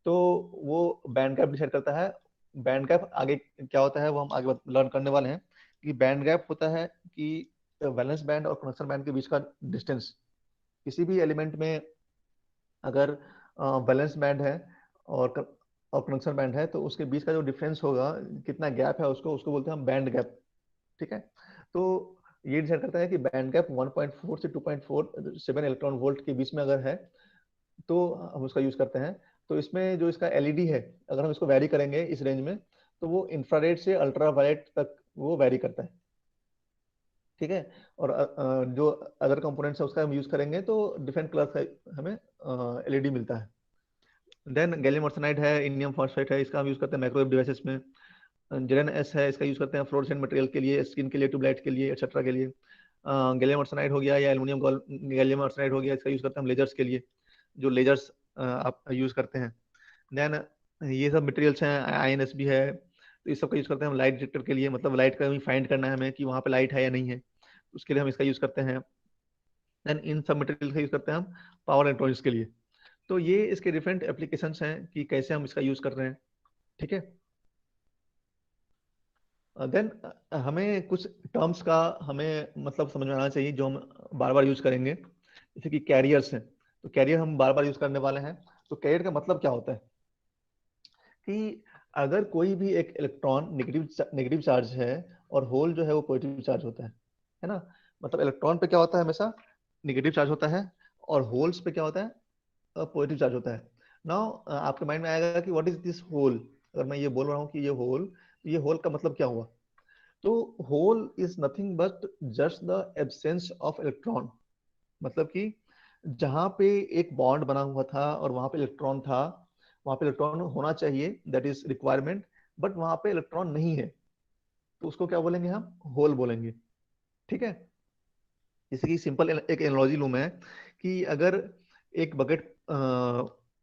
S1: तो वो बैंड गैप डिसाइड करता है। बैंड गैप आगे क्या होता है वो हम आगे लर्न करने वाले हैं। कि बैंड गैप होता है कि वैलेंस बैंड और कंडक्शन बैंड के बीच का डिस्टेंस। किसी भी एलिमेंट में अगर वैलेंस बैंड है और और कंडक्शन बैंड है, तो उसके बीच का जो डिफरेंस होगा, कितना गैप है, उसको उसको बोलते हैं हम बैंड गैप। ठीक है। तो ये डिसाइड करता है कि बैंड गैप 1.4 से 2.47 इलेक्ट्रॉन वोल्ट के बीच में अगर है, तो हम उसका यूज करते हैं। तो इसमें जो इसका एलईडी है, अगर हम इसको वैरी करेंगे इस रेंज में, तो वो इंफ्रारेड से अल्ट्रा वायलेट तक वो वैरी करता है। ठीक है। और जो अदर कंपोनेंट्स है उसका हम यूज करेंगे तो डिफरेंट कलर का हमें एलईडी मिलता है। देन गैलियम आर्सेनाइड है, इंडियम फॉस्फेट है, इसका हम यूज करते हैं माइक्रोवेव डिवाइसेस में। जेरन एस है, इसका यूज करते हैं फ्लोरोसेंट मटेरियल के लिए, स्किन के लिए, ट्यूबलाइट के लिए, एक्सेट्रा के लिए। गैलियम आर्सेनाइड हो गया या एल्युमिनियम गैलियम आर्सेनाइड हो गया, इसका यूज करते हैं हम लेजर्स के लिए, जो लेजर्स आप यूज करते हैं। देन ये सब मटेरियल्स हैं, आईएनएस भी है, तो इस सब का यूज करते हैं हम लाइट डिटेक्टर के लिए। मतलब लाइट का फाइंड करना है हमें कि वहाँ पे लाइट है या नहीं है, उसके लिए हम इसका यूज करते हैं। देन इन सब मटेरियल का यूज करते हैं हम पावर इलेक्ट्रॉनिक्स के लिए। तो ये इसके डिफरेंट एप्लीकेशंस हैं कि कैसे हम इसका यूज कर रहे हैं। ठीक है। देन हमें कुछ टर्म्स का हमें मतलब समझ में आना चाहिए जो हम बार बार यूज करेंगे, जैसे कि कैरियर्स हैं। तो कैरियर हम बार बार यूज करने वाले हैं। तो कैरियर का मतलब क्या होता है कि अगर कोई भी एक इलेक्ट्रॉन नेगेटिव नेगेटिव चार्ज है और होल जो है वो पॉजिटिव चार्ज होता है ना। मतलब इलेक्ट्रॉन पे क्या होता है हमेशा, नेगेटिव चार्ज होता है, और होल्स पे क्या होता है, पॉजिटिव चार्ज होता है। नाउ आपके माइंड में आएगा कि व्हाट इज दिस होल। अगर मैं ये बोल रहा हूँ कि ये होल का मतलब क्या हुआ? तो hole is nothing but just the absence of electron. मतलब कि जहां पे एक बॉन्ड बना हुआ था और वहां पे इलेक्ट्रॉन था, वहां पे इलेक्ट्रॉन होना चाहिए, दैट इज रिक्वायरमेंट, बट वहां पे इलेक्ट्रॉन नहीं है, तो उसको क्या बोलेंगे? हम होल बोलेंगे। ठीक है। जैसे कि सिंपल एक एनालॉजी लूं मैं, कि अगर एक बकेट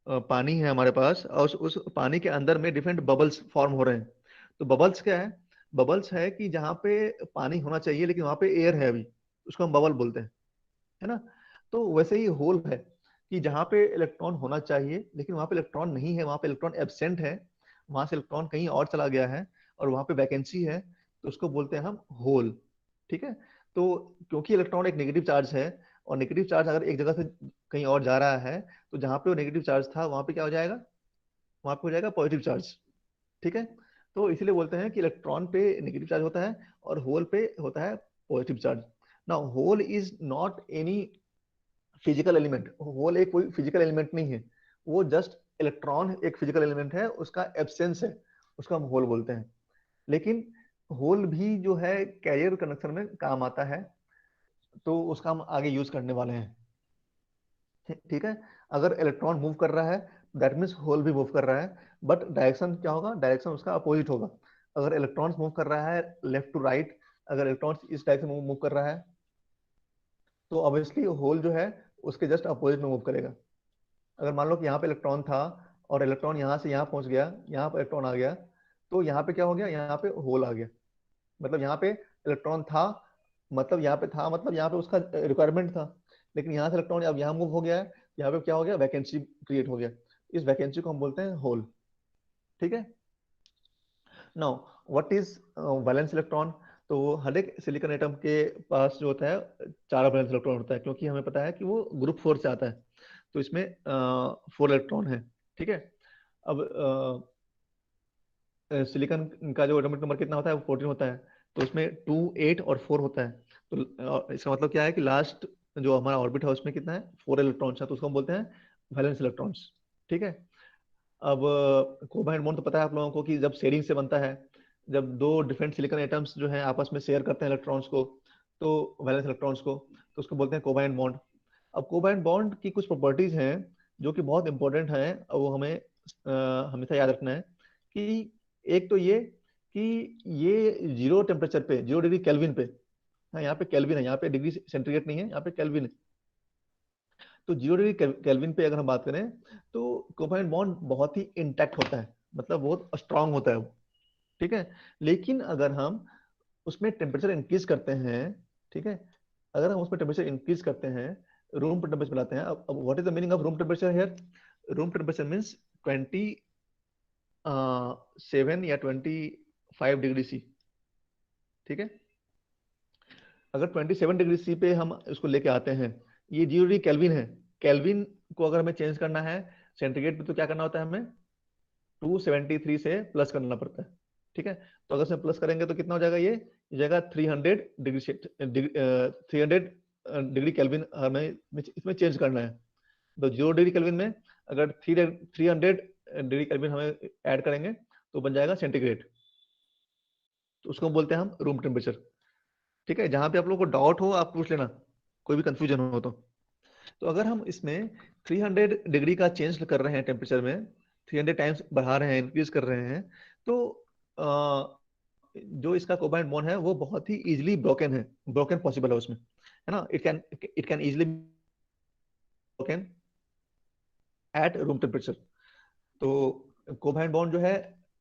S1: पानी है हमारे पास, और उस पानी के अंदर में डिफरेंट बबल्स फॉर्म हो रहे हैं। तो बबल्स क्या है? बबल्स है कि जहाँ पे पानी होना चाहिए लेकिन वहाँ पे एयर है अभी, उसको हम बबल बोलते हैं, है ना? तो वैसे ही होल है कि जहाँ पे इलेक्ट्रॉन होना चाहिए लेकिन वहाँ पे इलेक्ट्रॉन नहीं है, वहाँ पे इलेक्ट्रॉन एब्सेंट है, वहाँ से इलेक्ट्रॉन कहीं और चला गया है, और वहाँ पे वैकेंसी है, तो उसको बोलते हैं हम होल। ठीक है। तो क्योंकि इलेक्ट्रॉन एक नेगेटिव चार्ज है, और नेगेटिव चार्ज अगर एक जगह से कहीं और जा रहा है, तो जहाँ पे वो नेगेटिव चार्ज था वहाँ पे क्या हो जाएगा? वहाँ पे हो जाएगा पॉजिटिव चार्ज। ठीक है। तो इसीलिए बोलते हैं कि इलेक्ट्रॉन पे नेगेटिव चार्ज होता है और होल पे होता है positive charge. Now hole is not any physical element. Hole एक कोई फिजिकल एलिमेंट नहीं है, वो जस्ट इलेक्ट्रॉन एक फिजिकल एलिमेंट है, उसका एब्सेंस है, उसको हम होल बोलते हैं। लेकिन होल भी जो है कैरियर कनेक्शन में काम आता है, तो उसका हम आगे यूज करने वाले हैं। ठीक है। अगर इलेक्ट्रॉन मूव कर रहा है, दैट मीन्स होल भी मूव कर रहा है, बट डायरेक्शन क्या होगा? डायरेक्शन उसका अपोजिट होगा। अगर इलेक्ट्रॉन्स मूव कर रहा है लेफ्ट टू राइट, अगर इलेक्ट्रॉन्स इस डायरेक्शन में मूव कर रहा है, तो ऑब्वियसली होल जो है उसके जस्ट अपोजिट में मूव करेगा। अगर मान लो कि यहाँ पे इलेक्ट्रॉन था, और इलेक्ट्रॉन यहाँ से यहाँ पहुंच गया, यहाँ पर इलेक्ट्रॉन आ गया, तो यहाँ पे क्या हो गया? यहाँ पे होल आ गया। मतलब यहाँ पे इलेक्ट्रॉन था, मतलब यहाँ पे था, मतलब यहाँ पे उसका रिक्वायरमेंट था, लेकिन यहाँ से इलेक्ट्रॉन अब यहाँ मूव हो गया है, यहाँ पे क्या हो गया? वैकेंसी क्रिएट हो गया। इस वैकेंसी को हम बोलते हैं होल। ठीक है। Now what is valence electron? तो हर एक सिलिकॉन एटम के पास जो होता है, चार वैलेंस इलेक्ट्रॉन होता है, क्योंकि हमें पता है कि वो ग्रुप 4 से आता है, तो इसमें 4 इलेक्ट्रॉन है। ठीक है। अब सिलिकॉन का जो एटॉमिक नंबर कितना होता है? वो 14 होता है। तो उसमें 2, 8 और 4 होता है। तो इसका मतलब क्या है कि लास्ट जो हमारा ऑर्बिट है उसमें कितना है? 4 इलेक्ट्रॉन्स है, तो उसको हम बोलते हैं वैलेंस इलेक्ट्रॉन्स। ठीक है। अब कोवैलेंट बॉन्ड तो पता है आप लोगों को कि जब शेयरिंग से बनता है, जब दो डिफरेंट सिलिकॉन एटम्स जो है आपस में शेयर करते हैं इलेक्ट्रॉन्स को, तो वैलेंस इलेक्ट्रॉन्स को, तो उसको बोलते हैं कोवैलेंट बॉन्ड। अब कोवैलेंट बॉन्ड की कुछ प्रॉपर्टीज हैं जो कि बहुत इंपॉर्टेंट हैं, और वो हमें हमेशा याद रखना है। कि एक तो ये कि ये जीरो टेम्परेचर पे, 0 डिग्री केल्विन पे, हाँ यहाँ पे केल्विन है, यहाँ पे डिग्री सेंटीग्रेड नहीं है, यहाँ पे केल्विन है। तो 0 डिग्री केल्विन पे अगर हम बात करें, तो कोवैलेंट बॉन्ड बहुत ही इंटैक्ट होता है, मतलब बहुत स्ट्रांग होता है वो। ठीक है। लेकिन अगर हम उसमें टेम्परेचर इंक्रीज करते हैं, ठीक है, अगर हम उसमें टेम्परेचर इंक्रीज करते हैं, रूम टेम्परेचर लाते हैं। अब what is the meaning of room temperature here? Room temperature means 27 या 25 डिग्री सी। ठीक है। अगर 27 डिग्री सी पे हम उसको लेके आते हैं, ये 0 डिग्री केल्विन है, केल्विन को अगर हमें चेंज करना है सेंटीग्रेड पे, तो क्या करना होता है? हमें 273 से प्लस करना पड़ता है। ठीक है। तो अगर से प्लस करेंगे तो कितना हो जाएगा? ये जाएगा 300 डिग्री, 300 डिग्री केल्विन हमें इसमें चेंज करना है। तो 0 डिग्री केल्विन में अगर 300 डिग्री केल्विन हमें ऐड करेंगे, तो बन जाएगा सेंटीग्रेड। तो उसको बोलते हैं हम रूम टेम्परेचर। ठीक है। जहां पे आप लोगों को डाउट हो आप पूछ लेना, कोई भी कंफ्यूजन हो तो अगर हम इसमें 300 डिग्री का चेंज कर रहे हैं टेम्परेचर में, 300 टाइम्स बढ़ा रहे हैं, इंक्रीज कर रहे हैं, तो जो इसका कोवैलेंट बॉन्ड है वो बहुत ही इजीली ब्रोकन है, ब्रोकन पॉसिबल है उसमें, है ना? It can easily broken at room temperature. तो कोवैलेंट बॉन्ड जो है,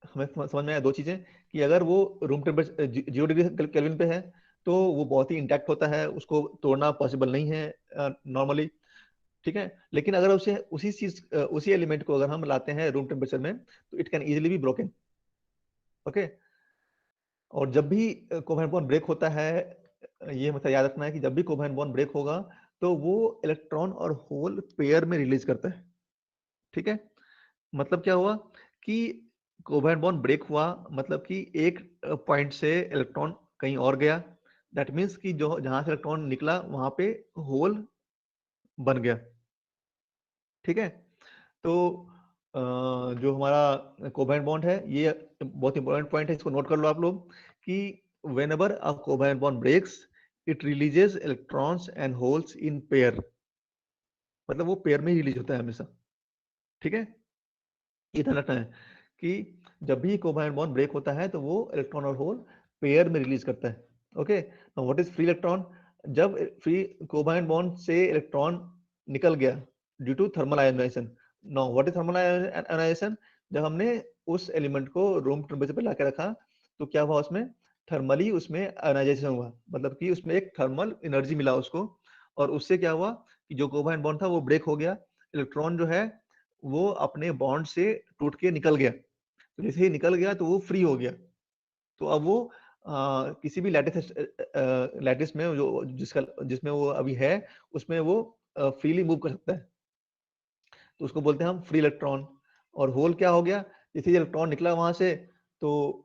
S1: हमें समझ में आया दो चीजें, कि अगर वो रूम टेम्परेचर 0 डिग्री केल्विन पे है, तो वो बहुत ही इंटैक्ट होता है, उसको तोड़ना पॉसिबल नहीं है नॉर्मली। ठीक है। लेकिन अगर उसे उसी एलिमेंट को अगर हम लाते हैं रूम टेम्परेचर में, तो it can easily be broken. Okay. और जब भी कोवैलेंट बॉन्ड ब्रेक होता है, ये मतलब याद रखना है कि जब भी कोवैलेंट बॉन्ड ब्रेक होगा, तो वो इलेक्ट्रॉन और होल पेयर में रिलीज करता है। ठीक है। मतलब क्या हुआ कि कोवैलेंट बॉन्ड ब्रेक हुआ, मतलब कि एक पॉइंट से इलेक्ट्रॉन कहीं और गया, दैट मीन्स कि जो जहां से इलेक्ट्रॉन निकला वहां पे होल बन गया। ठीक है। तो जो हमारा कोवैलेंट बॉन्ड है, ये बहुत इंपॉर्टेंट पॉइंट है, इसको नोट कर लो आप लोग कि whenever a covalent bond breaks it releases electrons and holes in pair, मतलब वो पेयर में ही रिलीज होता है हमेशा। ठीक है, ये ध्यान रखना है कि जब भी कोवैलेंट बॉन्ड ब्रेक होता है तो वो इलेक्ट्रॉन और होल पेयर में रिलीज करता है। Okay, now what is free electron? जब फ्री कोवैलेंट बॉन्ड से इलेक्ट्रॉन निकल गया due to thermal ionization. Now what is thermal ionization? जब हमने उस एलिमेंट को रूम टेम्परेचर पे लाके रखा तो क्या हुआ उसमें? थर्मली उसमें आयोनाइजेशन हुआ, मतलब कि उसमें एक थर्मल एनर्जी मिला उसको, और उससे क्या हुआ कि जो कोवैलेंट बॉन्ड था वो ब्रेक हो गया। इलेक्ट्रॉन जो है वो अपने बॉन्ड से टूट के निकल गया। तो जैसे ही निकल गया तो वो फ्री हो गया। तो अब वो किसी भी लैटिस लैटिस में जो जिसमें वो अभी है उसमें वो फ्रीली मूव कर सकता है। तो उसको बोलते हैं हम फ्री इलेक्ट्रॉन। और होल क्या हो गया? जैसे ही इलेक्ट्रॉन निकला वहां से तो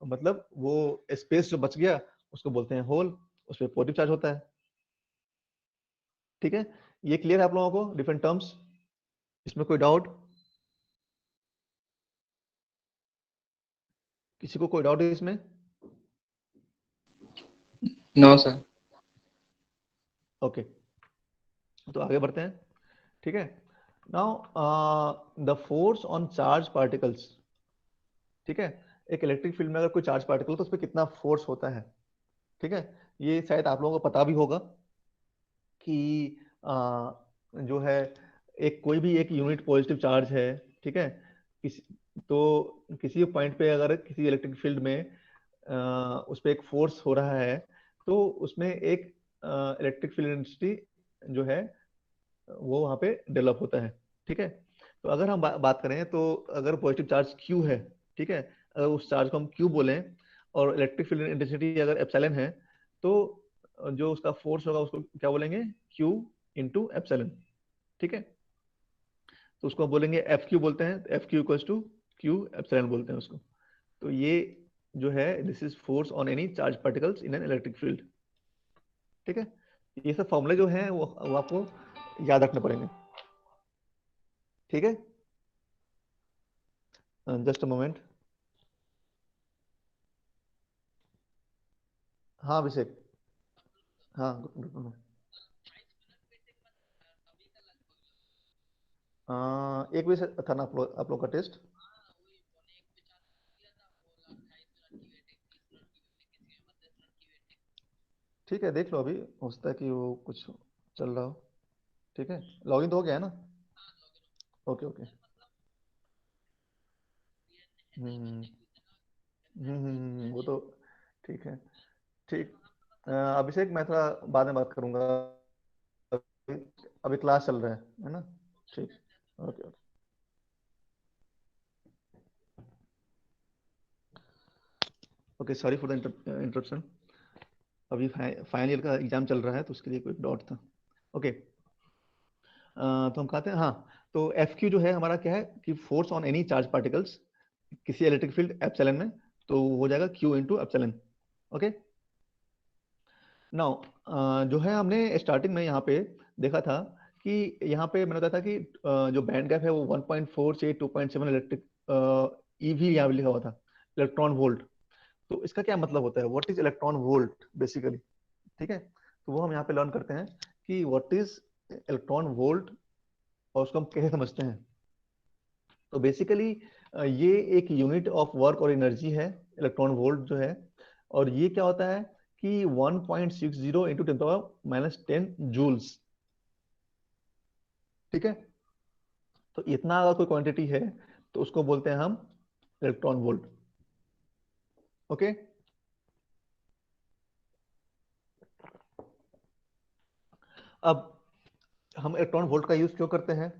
S1: मतलब वो स्पेस जो बच गया उसको बोलते हैं होल, उस पर पॉजिटिव चार्ज होता है। ठीक है, ये क्लियर है आप लोगों को डिफरेंट टर्म्स? इसमें कोई डाउट? किसी को कोई डाउट है इसमें?
S2: No sir.
S1: ओके, तो आगे बढ़ते हैं। ठीक है, now the force on charge particles. ठीक है, एक इलेक्ट्रिक फील्ड में अगर कोई चार्ज पार्टिकल तो उस पर कितना फोर्स होता है। ठीक है, ये शायद आप लोगों को पता भी होगा कि जो है एक कोई भी एक यूनिट पॉजिटिव चार्ज है। ठीक है, किसी तो किसी पॉइंट पे अगर किसी इलेक्ट्रिक फील्ड में उस पर एक फोर्स हो रहा है तो उसमें एक इलेक्ट्रिक फील्ड इंटेंसिटी जो है वो वहाँ पे डेवलप होता है। ठीक है, तो अगर हम बात करें तो अगर पॉजिटिव चार्ज Q है, ठीक है, अगर उस चार्ज को हम Q बोलें और इलेक्ट्रिक फील्ड इंटेंसिटी अगर एप्सिलॉन है तो जो उसका फोर्स होगा उसको क्या बोलेंगे? Q into epsilon. ठीक है, तो उसको हम बोलेंगे FQ बोलते हैं, F Q equals to Q epsilon बोलते हैं उसको। तो ये जो है this is force on any charge particles in an electric field. ठीक है, ये सब फॉर्मूले जो हैं वो आपको याद रखने पड़ेंगे। ठीक है, जस्ट अ मोमेंट। हाँ अभिषेक। हाँ एक बजे से था ना आप लोग का टेस्ट? ठीक है, देख लो, अभी हो सकता है कि वो कुछ चल रहा हो। ठीक है, लॉगिन तो हो गया है ना? Okay okay. हम्म वो तो ठीक है। ठीक, अभिषेक मैं थोड़ा बाद में बात करूंगा, अभी अभी क्लास चल रहा है ना? ठीक, okay okay. Okay, sorry for the interruption. अभी फाइनल ईयर का एग्जाम चल रहा है तो उसके लिए कोई डाउट था। ओके, तो हम कहते हैं हाँ, तो एफ क्यू जो है हमारा क्या है कि force on any charge particles किसी इलेक्ट्रिक फील्ड एप्सिलॉन में, तो हो जाएगा Q into epsilon. Okay, now जो है हमने स्टार्टिंग में यहाँ पे देखा था कि यहाँ पे मैंने बताया था कि जो बैंड गैप है वो 1.4 से 2.7 इलेक्ट्रिक ईवी यहाँ पे लिखा हुआ था, इलेक्ट्रॉन वोल्ट। तो इसका क्या मतलब होता है? What is electron volt basically? ठीक है, तो वो हम यहाँ पे लर्न करते हैं कि व्हाट इज इलेक्ट्रॉन वोल्ट और उसको हम कैसे समझते हैं। तो बेसिकली ये एक यूनिट ऑफ वर्क और एनर्जी है, इलेक्ट्रॉन वोल्ट जो है। और ये क्या होता है कि 1.60 इंटू 10 - 10 जूल्स। ठीक है, तो इतना अगर कोई क्वांटिटी है तो उसको बोलते हैं हम इलेक्ट्रॉन वोल्ट। ओके, अब हम इलेक्ट्रॉन वोल्ट का यूज क्यों करते हैं?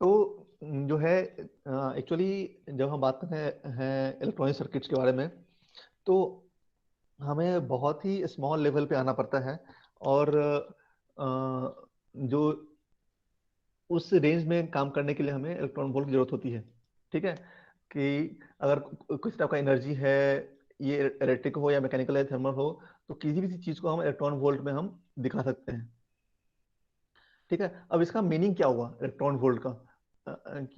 S1: तो जो है एक्चुअली जब हम बात करते हैं इलेक्ट्रॉनिक सर्किट्स के बारे में तो हमें बहुत ही स्मॉल लेवल पे आना पड़ता है। और जो उस रेंज में काम करने के लिए हमें इलेक्ट्रॉन वोल्ट की जरूरत होती है। ठीक है, कि अगर कुछ टाइप का एनर्जी है, ये इलेक्ट्रिक हो या मैकेनिकल या थर्मल हो, तो किसी भी चीज को हम इलेक्ट्रॉन वोल्ट में हम दिखा सकते हैं। ठीक है, अब इसका मीनिंग क्या हुआ इलेक्ट्रॉन वोल्ट का,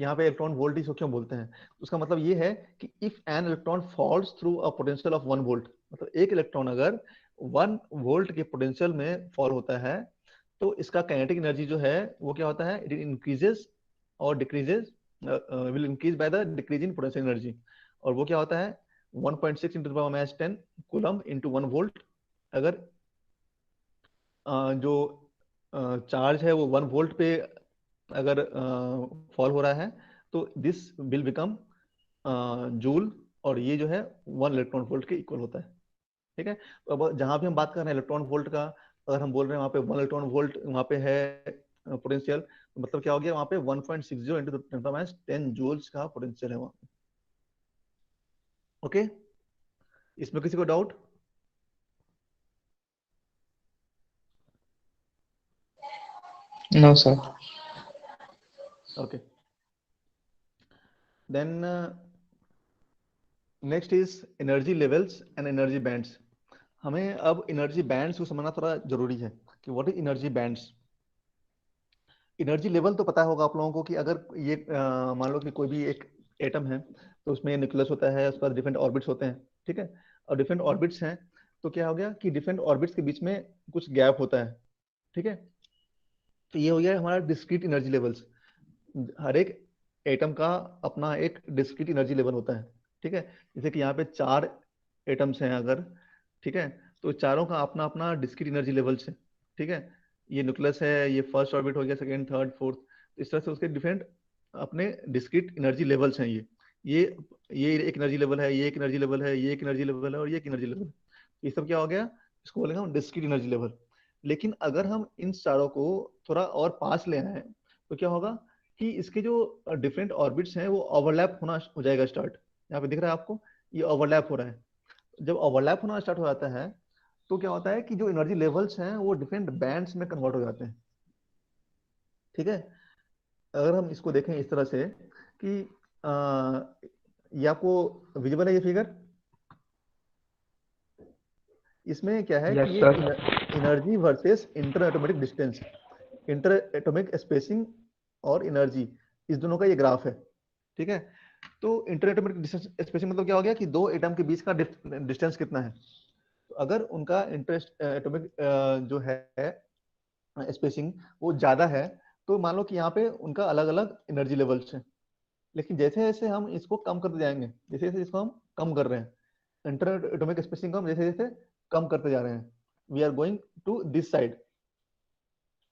S1: यहाँ पे इलेक्ट्रॉन वोल्ट इसको क्यों बोलते हैं? उसका मतलब ये है कि if an electron falls through a potential of 1 volt, मतलब एक इलेक्ट्रॉन अगर 1 वोल्ट के पोटेंशियल में फॉल होता है तो इसका काइनेटिक एनर्जी जो है वो क्या होता है, इट इंक्रीजेस और decreases, will increase by the decrease in potential energy, और वो क्या होता है 1.6 into the power minus 10 coulomb into 1 volt. अगर जो चार्ज है वो 1 वोल्ट पे अगर फॉल हो रहा है तो दिस विल बिकम जूल, और ये जो है 1 इलेक्ट्रॉन वोल्ट के इक्वल होता है। ठीक है, तो अब जहां भी हम बात कर रहे हैं इलेक्ट्रॉन वोल्ट का, अगर हम बोल रहे हैं वहां पे 1 इलेक्ट्रॉन वोल्ट वहां पे है पोटेंशियल, तो मतलब क्या हो गया वहां पे 1.60 इंटू 10 जूल्स का पोटेंशियल है वहां पे। ओके, इसमें किसी को doubt?
S2: No, sir.
S1: Okay, then next is energy levels and energy bands. हमें अब एनर्जी बैंड्स को समझना थोड़ा जरूरी है कि what is energy bands. Energy level तो पता होगा आप लोगों को कि अगर ये मान लो कि कोई भी एक एटम है तो उसमें न्यूक्लियस होता है, उसके बाद डिफरेंट ऑर्बिट्स होते हैं, ठीक है, और डिफरेंट ऑर्बिट्स हैं तो क्या हो गया कि डिफरेंट ऑर्बिट्स के बीच में कुछ गैप होता है, ठीक है, तो ये हो गया हमारा डिस्क्रीट एनर्जी लेवल्स। हर एक एटम का अपना एक डिस्क्रीट एनर्जी लेवल होता है, ठीक है, जैसे कि यहाँ पे 4 एटम्स हैं अगर, ठीक है, तो चारों का अपना अपना डिस्क्रीट एनर्जी लेवल्स है, ठीक है, ये न्यूक्लियस है, ये फर्स्ट ऑर्बिट हो गया, सेकंड थर्ड फोर्थ, इस तरह से उसके डिफरेंट अपने डिस्क्रीट एनर्जी लेवल्स हैं। ये ये एक एनर्जी लेवल है, ये एक एनर्जी लेवल है, ये एक एनर्जी लेवल है, और ये एक एनर्जी लेवल है। ये सब क्या हो गया, इसको बोलेंगे हम डिस्क्रीट एनर्जी लेवल। लेकिन अगर हम इन चारों को थोड़ा और पास ले आए तो क्या होगा कि इसके जो डिफरेंट ऑर्बिट्स हैं वो ओवरलैप होना हो जाएगा स्टार्ट। यहाँ पे दिख रहा है आपको, ये ओवरलैप हो रहा है। जब ओवरलैप होना स्टार्ट हो जाता है तो क्या होता है कि जो एनर्जी लेवल्स हैं वो डिफरेंट बैंड्स में कन्वर्ट हो जाते हैं, ठीक है। अगर हम इसको देखें इस तरह से कि ये आपको विजिबल है ये फिगर, इसमें क्या है कि
S2: Yes,
S1: ये
S2: sir.
S1: Energy versus inter atomic distance, inter atomic spacing और एनर्जी, इस दोनों का ये ग्राफ है, ठीक है। तो इंटर एटॉमिक डिस्टेंस स्पेसिंग मतलब क्या हो गया कि दो एटम के बीच का डिस्टेंस कितना है। तो अगर उनका इंटर एटॉमिक जो है स्पेसिंग वो ज्यादा है तो मान लो कि यहाँ पे उनका अलग अलग एनर्जी लेवल्स हैं। लेकिन जैसे जैसे हम इसको कम करते जाएंगे, जैसे जैसे इसको हम कम कर रहे हैं, इंटर एटॉमिक स्पेसिंग को हम जैसे जैसे कम करते जा रहे हैं, we are going to this side,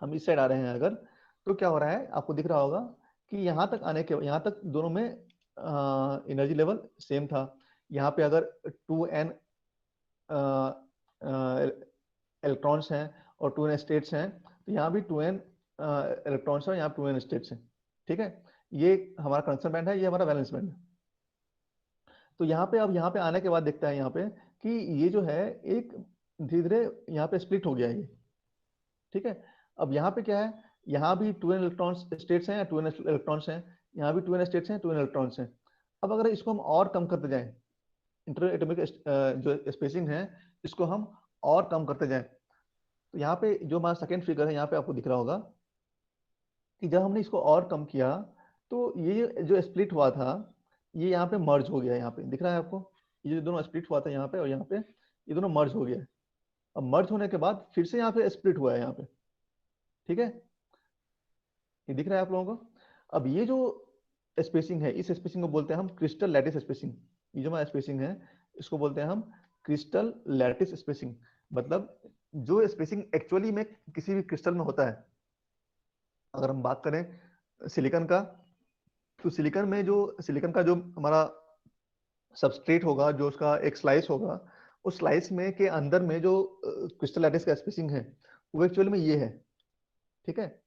S1: हम इस साइड आ रहे हैं अगर, तो क्या हो रहा है आपको दिख रहा होगा कि यहाँ तक आने के, यहाँ तक दोनों में एनर्जी लेवल सेम था। यहाँ पे अगर 2n इलेक्ट्रॉन्स हैं और 2n स्टेट्स हैं, तो यहाँ भी 2n इलेक्ट्रॉन्स हैं और यहाँ 2n स्टेट्स हैं, ठीक है। ये हमारा कंडक्शन बैंड है, ये हमारा वैलेंस बैंड है। तो यहाँ पे अब यहाँ पे आने के बाद देखते हैं यहाँ पे कि ये जो है एक धीरे धीरे यहाँ पे स्प्लिट हो गया है ये, ठीक है। अब यहाँ पे क्या है, यहाँ भी 2n इलेक्ट्रॉन्स स्टेट्स हैं या 2n इलेक्ट्रॉन्स हैं, यहाँ भी 2n स्टेट्स हैं 2n इलेक्ट्रॉन्स हैं। अब अगर इसको हम और कम करते जाएं, इंटर एटॉमिक जो स्पेसिंग है इसको हम और कम करते जाएं, तो यहाँ पे जो हमारा सेकंड फिगर है यहाँ पे आपको दिख रहा होगा कि जब हमने इसको और कम किया तो ये जो स्प्लिट हुआ था ये यहाँ पे मर्ज हो गया, यहाँ पे दिख रहा है आपको, ये जो दोनों स्प्लिट हुआ था यहाँ पे और यहाँ पे, ये दोनों मर्ज हो गया है। अब मर्ज होने के बाद फिर से यहाँ पे स्प्लिट हुआ है यहाँ पे, ठीक है, ये दिख रहा है आप लोगों को। अब ये जो स्पेसिंग है इस स्पेसिंग को बोलते हैं हम क्रिस्टल लैटिस स्पेसिंग। ये जो हमारा स्पेसिंग है इसको बोलते हैं हम क्रिस्टल लैटिस स्पेसिंग। मतलब जो स्पेसिंग एक्चुअली में किसी भी क्रिस्टल में होता है, अगर हम बात करें सिलिकॉन का, तो सिलिकॉन में जो सिलिकॉन का जो हमारा सबस्ट्रेट होगा, जो उसका एक स्लाइस होगा, उस स्लाइस में के अंदर में जो क्रिस्टल लैटिस का स्पेसिंग है वो एक्चुअली में ये है, ठीक है।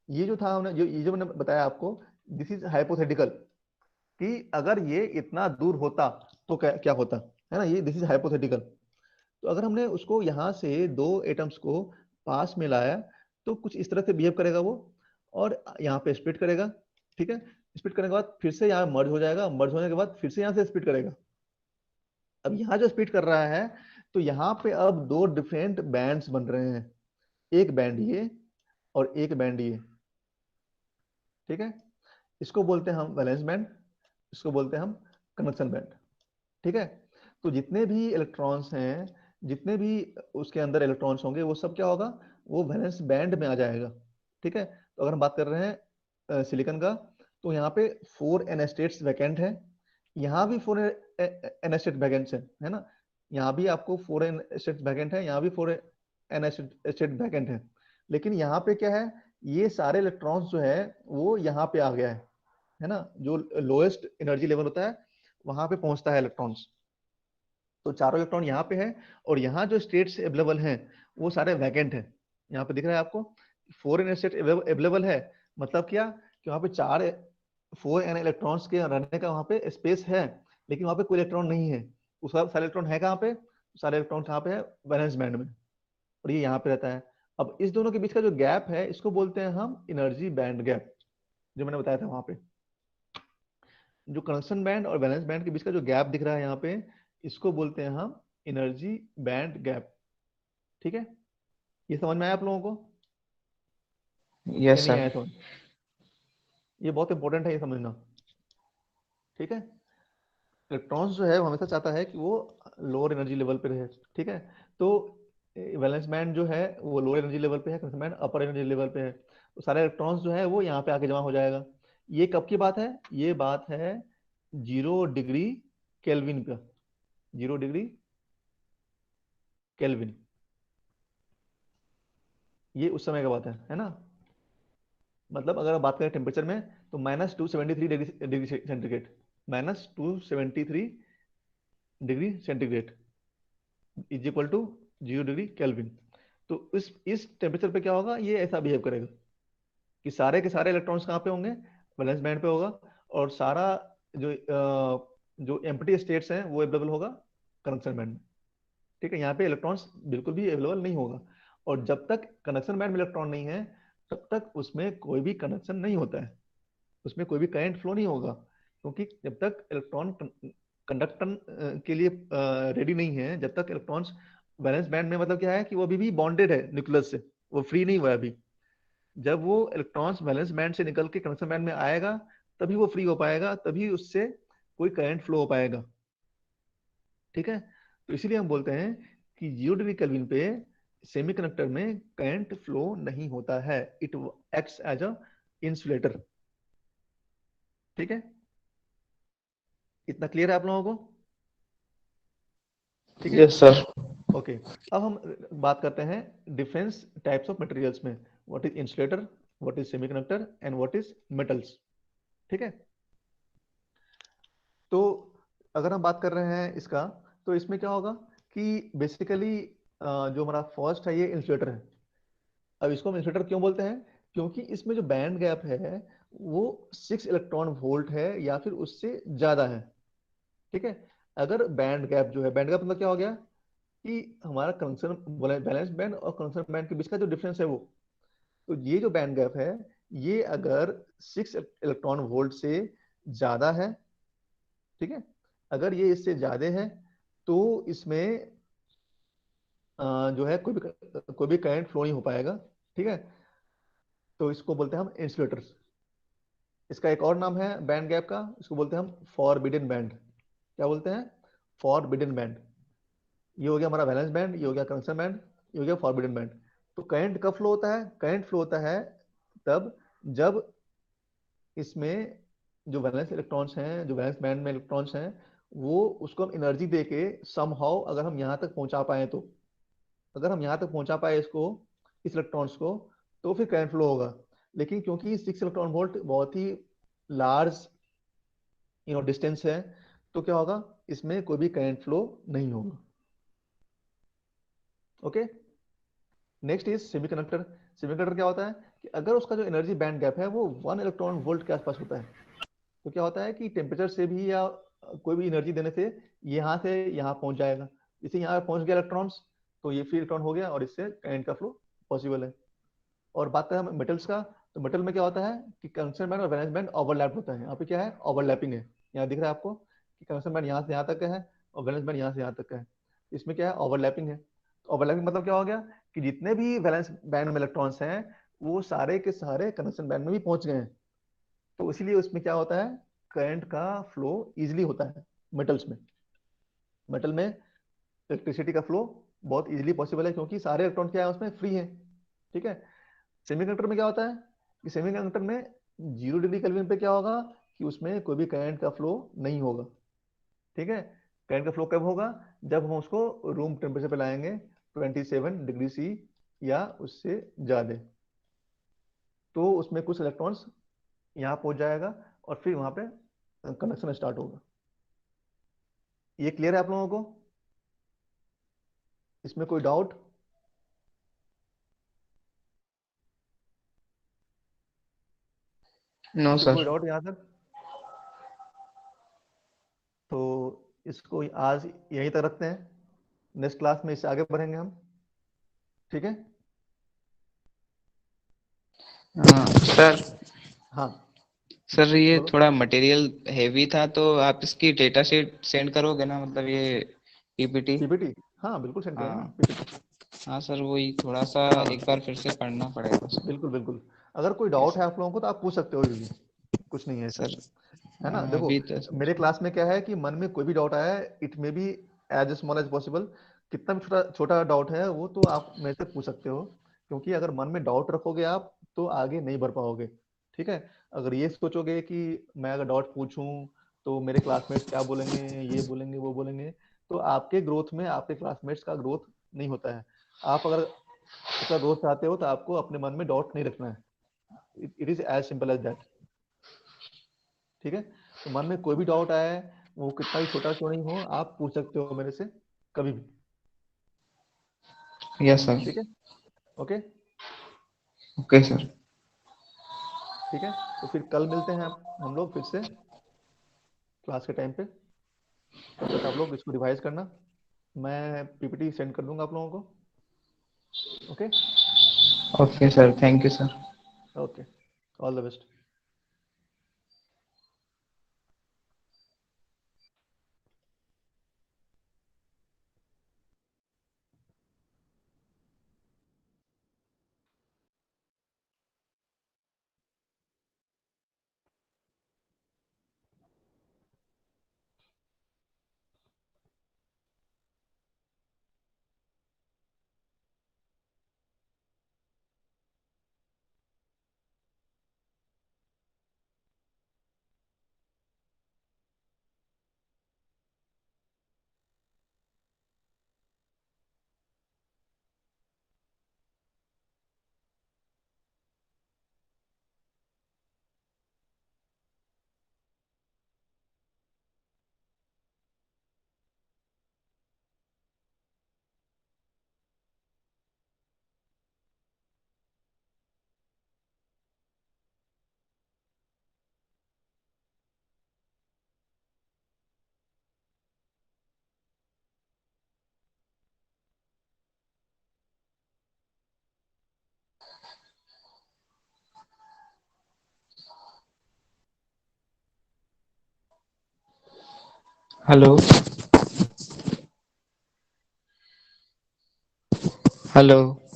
S1: ये जो था हमने जो ये जो मैंने बताया आपको, दिस इज हाइपोथेटिकल, कि अगर ये इतना दूर होता तो क्या क्या होता, है ना, ये दिस इज हाइपोथेटिकल। तो अगर हमने उसको यहाँ से दो एटम्स को पास में लाया तो कुछ इस तरह से बिहेव करेगा वो, और यहाँ पे स्प्लिट करेगा, ठीक है, स्प्लिट करने के बाद फिर से यहाँ मर्ज हो जाएगा, मर्ज होने के बाद फिर से यहाँ से स्प्लिट करेगा। अब यहाँ जो स्प्लिट कर रहा है तो यहाँ पे अब दो डिफरेंट बैंड्स बन रहे हैं, एक बैंड ये और एक बैंड ये, ठीक है। इसको बोलते हैं हम वैलेंस बैंड, इसको बोलते हैं हम कंडक्शन बैंड, ठीक है। तो जितने भी इलेक्ट्रॉन्स हैं, जितने भी उसके अंदर इलेक्ट्रॉन्स होंगे, वो सब क्या होगा, वो वैलेंस बैंड में आ जाएगा, ठीक है। तो अगर हम बात कर रहे हैं सिलिकॉन का, तो यहाँ पे 4 n स्टेट्स वैकेंट है, यहाँ भी 4 n स्टेट वैकेंट है ना। यहाँ भी आपको 4 n स्टेट वैकेंट है, यहाँ भी 4 n स्टेट वैकेंट है। लेकिन यहाँ पे क्या है, ये सारे इलेक्ट्रॉन्स जो है वो यहाँ पे आ गया है ना। जो लोएस्ट एनर्जी लेवल होता है वहां पे पहुंचता है इलेक्ट्रॉन्स। तो चारों इलेक्ट्रॉन यहाँ पे है, और यहाँ जो स्टेट्स अवेलेबल हैं वो सारे वैकेंट हैं। यहाँ पे दिख रहा है आपको 4 n स्टेट अवेलेबल है, मतलब क्या कि वहाँ पे 4 n इलेक्ट्रॉन्स के रहने का वहाँ पे स्पेस है, लेकिन वहाँ पे कोई इलेक्ट्रॉन नहीं है। उस सारे इलेक्ट्रॉन है कहाँ पे, सारे इलेक्ट्रॉन कहाँ पे है, वैलेंस बैंड में, और ये यहाँ पे रहता है। अब इस दोनों के बीच का जो गैप है इसको बोलते हैं हम एनर्जी बैंड गैप, जो मैंने बताया था वहां पे। जो कंडक्शन बैंड और वैलेंस बैंड के बीच का जो गैप दिख रहा है यहाँ पे, इसको बोलते हैं हम एनर्जी बैंड गैप, ठीक है। ये समझ में आया आप लोगों को या
S2: यस
S1: नहीं
S2: सर।
S1: आया समझ? ये बहुत इंपॉर्टेंट है ये समझना, ठीक है। इलेक्ट्रॉन्स जो है वो हमेशा चाहता है कि वो लोअर एनर्जी लेवल पे रहे, ठीक है। तो वैलेंस बैंड जो है वो लोअर एनर्जी लेवल पे है, कंडक्शन बैंड अपर एनर्जी लेवल पे है। तो सारे इलेक्ट्रॉन्स जो है वो यहाँ पे आके जमा हो जाएगा। ये कब की बात है, ये बात है 0 डिग्री केल्विन का, 0 डिग्री केल्विन, ये उस समय का बात है ना। मतलब अगर आप बात करें टेम्परेचर में, तो -273 degree centigrade, -273 degree centigrade is equal to 0 degree kelvin. तो इस टेम्परेचर पे क्या होगा, ये ऐसा बिहेव करेगा कि सारे के सारे इलेक्ट्रॉन्स कहाँ पे होंगे, वैलेंस बैंड पे होगा, और सारा जो जो एम्प्टी स्टेट्स हैं वो अवेलेबल होगा कंडक्शन बैंड में, ठीक है। यहाँ पे इलेक्ट्रॉन्स बिल्कुल भी अवेलेबल नहीं होगा। और जब तक कंडक्शन बैंड में इलेक्ट्रॉन नहीं है, तब तक उसमें कोई भी कंडक्शन नहीं होता है, उसमें कोई भी करंट फ्लो नहीं होगा, क्योंकि जब तक इलेक्ट्रॉन कंडक्टन के लिए रेडी नहीं है, जब तक इलेक्ट्रॉन्स वैलेंस बैंड में, मतलब क्या है कि वो अभी भी बॉन्डेड है न्यूक्लियस से, वो फ्री नहीं हुआ है अभी। जब वो इलेक्ट्रॉन्स वैलेंस बैंड से निकल के कंडक्शन बैंड में आएगा, तभी वो फ्री हो पाएगा, तभी उससे कोई करंट फ्लो हो पाएगा, ठीक है। तो इसीलिए हम बोलते हैं कि 0 डिग्री केल्विन पे सेमीकंडक्टर में करंट फ्लो नहीं होता है, it acts as a insulator, ठीक है। इतना क्लियर है आप लोगों को, ठीक है।
S2: Yes sir.
S1: ओके। अब हम बात करते हैं डिफरेंस टाइप्स ऑफ मटेरियल्स में, what is insulator, what is semiconductor and what is metals, ठीक है। तो अगर हम बात कर रहे हैं इसका, तो इसमें क्या होगा कि बेसिकली जो हमारा फर्स्ट है ये इंसुलेटर है। अब इसको हम इंसुलेटर क्यों बोलते हैं, क्योंकि इसमें जो बैंड गैप है वो 6 इलेक्ट्रॉन वोल्ट है या फिर उससे ज्यादा है, ठीक है। अगर बैंड गैप जो है, बैंड गैप मतलब क्या हो गया कि हमारा कंडक्शन बैलेंस बैंड और कंडक्शन बैंड के बीच का जो डिफरेंस है वो, तो ये जो बैंड गैप है, ये अगर 6 इलेक्ट्रॉन वोल्ट से ज्यादा है, ठीक है, अगर ये इससे ज्यादा है, तो इसमें जो है कोई भी करंट फ्लो नहीं हो पाएगा, ठीक है। तो इसको बोलते हैं हम इंसुलेटर। इसका एक और नाम है बैंड गैप का, इसको बोलते हैं हम फॉरबिडन बैंड। क्या बोलते हैं, फॉरबिडन बैंड। ये हो गया हमारा वैलेंस बैंड, ये हो गया कंडक्शन बैंड, ये हो गया फॉरबिडन बैंड। तो करंट कब फ्लो होता है, करंट फ्लो होता है तब जब इसमें जो वैलेंस इलेक्ट्रॉन्स हैं, जो वैलेंस बैंड में इलेक्ट्रॉन्स हैं, वो उसको हम एनर्जी दे के समहाउ अगर हम यहाँ तक पहुंचा पाए, तो अगर हम यहाँ तक पहुंचा पाए इसको, इस इलेक्ट्रॉन्स को, तो फिर करंट फ्लो होगा। लेकिन क्योंकि 6 इलेक्ट्रॉन वोल्ट बहुत ही लार्ज डिस्टेंस है, तो क्या होगा, इसमें कोई भी करंट फ्लो नहीं होगा, okay. Next is semiconductor. Semiconductor क्या होता है कि अगर उसका जो एनर्जी बैंड गैप है वो 1 इलेक्ट्रॉन वोल्ट के आसपास होता है, तो क्या होता है कि टेम्परेचर से भी या कोई भी एनर्जी देने से यहाँ पहुंच जाएगा। जैसे यहाँ पहुंच गया इलेक्ट्रॉन्स, तो ये फ्री इलेक्ट्रॉन हो गया और इससे करंट का फ्लो पॉसिबल है। और बात करें हम मेटल्स का, तो मेटल में क्या होता है कि कंडक्शन बैंड और वैलेंस बैंड ओवरलैप होता है। यहाँ पे क्या है, ओवरलैपिंग है। यहाँ दिख रहा है आपको कि कंडक्शन बैंड यहाँ से यहाँ तक का है और वैलेंस बैंड यहाँ से यहाँ तक का है। इसमें क्या है, ओवरलैपिंग है। तो ओवरलैपिंग मतलब क्या हो गया कि जितने भी वैलेंस बैंड में इलेक्ट्रॉन्स हैं वो सारे के सारे कंडक्शन बैंड में भी पहुंच गए हैं। तो इसीलिए उसमें क्या होता है, करंट का फ्लो इजिली होता है मेटल्स में। मेटल में इलेक्ट्रिसिटी का फ्लो बहुत इजीली पॉसिबल है, क्योंकि सारे इलेक्ट्रॉन क्या है उसमें फ्री है। ठीक है। सेमीकंडक्टर में क्या होता है कि सेमीकंडक्टर में 0 डिग्री केल्विन पे क्या होगा कि उसमें कोई भी करंट का फ्लो नहीं होगा। ठीक है। करंट का फ्लो कब होगा, जब हम उसको रूम टेम्परेचर पे लाएंगे, 27 डिग्री C या उससे ज्यादा। तो उसमें कुछ इलेक्ट्रॉन्स यहाँ पहुंच जाएगा और फिर वहां पे कंडक्शन स्टार्ट होगा। ये क्लियर है आप लोगों को? इसमें कोई डाउट?
S2: नो
S1: किसी को कोई
S2: सर।
S1: डाउट यहाँ तक? तो इसको आज यहीं तक रखते हैं। नेक्स्ट क्लास में इससे आगे बढ़ेंगे हम। ठीक है।
S2: सर
S1: हाँ,
S2: सर ये
S1: बोलो।
S2: थोड़ा मटेरियल हैवी था, तो आप इसकी डेटा शीट सेंड करोगे ना, मतलब ये पीपीटी?
S1: पीपीटी? हाँ बिल्कुल सेंड करेंगे ना
S2: हाँ।
S1: पीपीटी।
S2: हाँ सर, वही थोड़ा सा
S1: हाँ
S2: एक बार फिर से पढ़ना पड़ेगा उसको।
S1: बिल्कुल बिल्कुल। अगर कोई डाउट है आप लोगों को तो आप पूछ सकते हो भी, कुछ नहीं है इसमें।
S2: सर
S1: है ना, देखो
S2: अभी तो सर।
S1: मेरे क्लास में क्या है कि मन में कोई भी डाउट आया, it may be as small as possible, कितना भी छोटा छोटा डाउट है वो तो आप मेरे से पूछ सकते हो। क्योंकि अगर मन में डाउट रखोगे आप तो आगे नहीं बढ़ पाओगे। ठीक है। अगर ये सोचोगे कि मैं अगर डाउट पूछूं तो मेरे क्लासमेट्स क्या बोलेंगे, ये बोलेंगे वो बोलेंगे, तो आपके ग्रोथ में आपके क्लासमेट्स का ग्रोथ नहीं होता है। आप अगर अच्छा ग्रोथ चाहते हो तो आपको अपने मन में डाउट नहीं रखना है। It is as simple as that. ठीक है। तो मन में कोई भी डाउट आया है, वो कितना भी छोटा क्यों नहीं हो, आप पूछ सकते हो मेरे से कभी भी।
S2: Yes sir.
S1: ठीक है। ओके।
S2: Okay sir.
S1: ठीक है। तो फिर कल मिलते हैं हम लोग फिर से क्लास के टाइम पे। तब तक आप लोग इसको रिवाइज करना। मैं पीपीटी सेंड कर दूंगा आप लोगों को। Okay.
S2: Okay sir, thank you sir.
S1: Okay. All the best.
S2: Hello. Hello.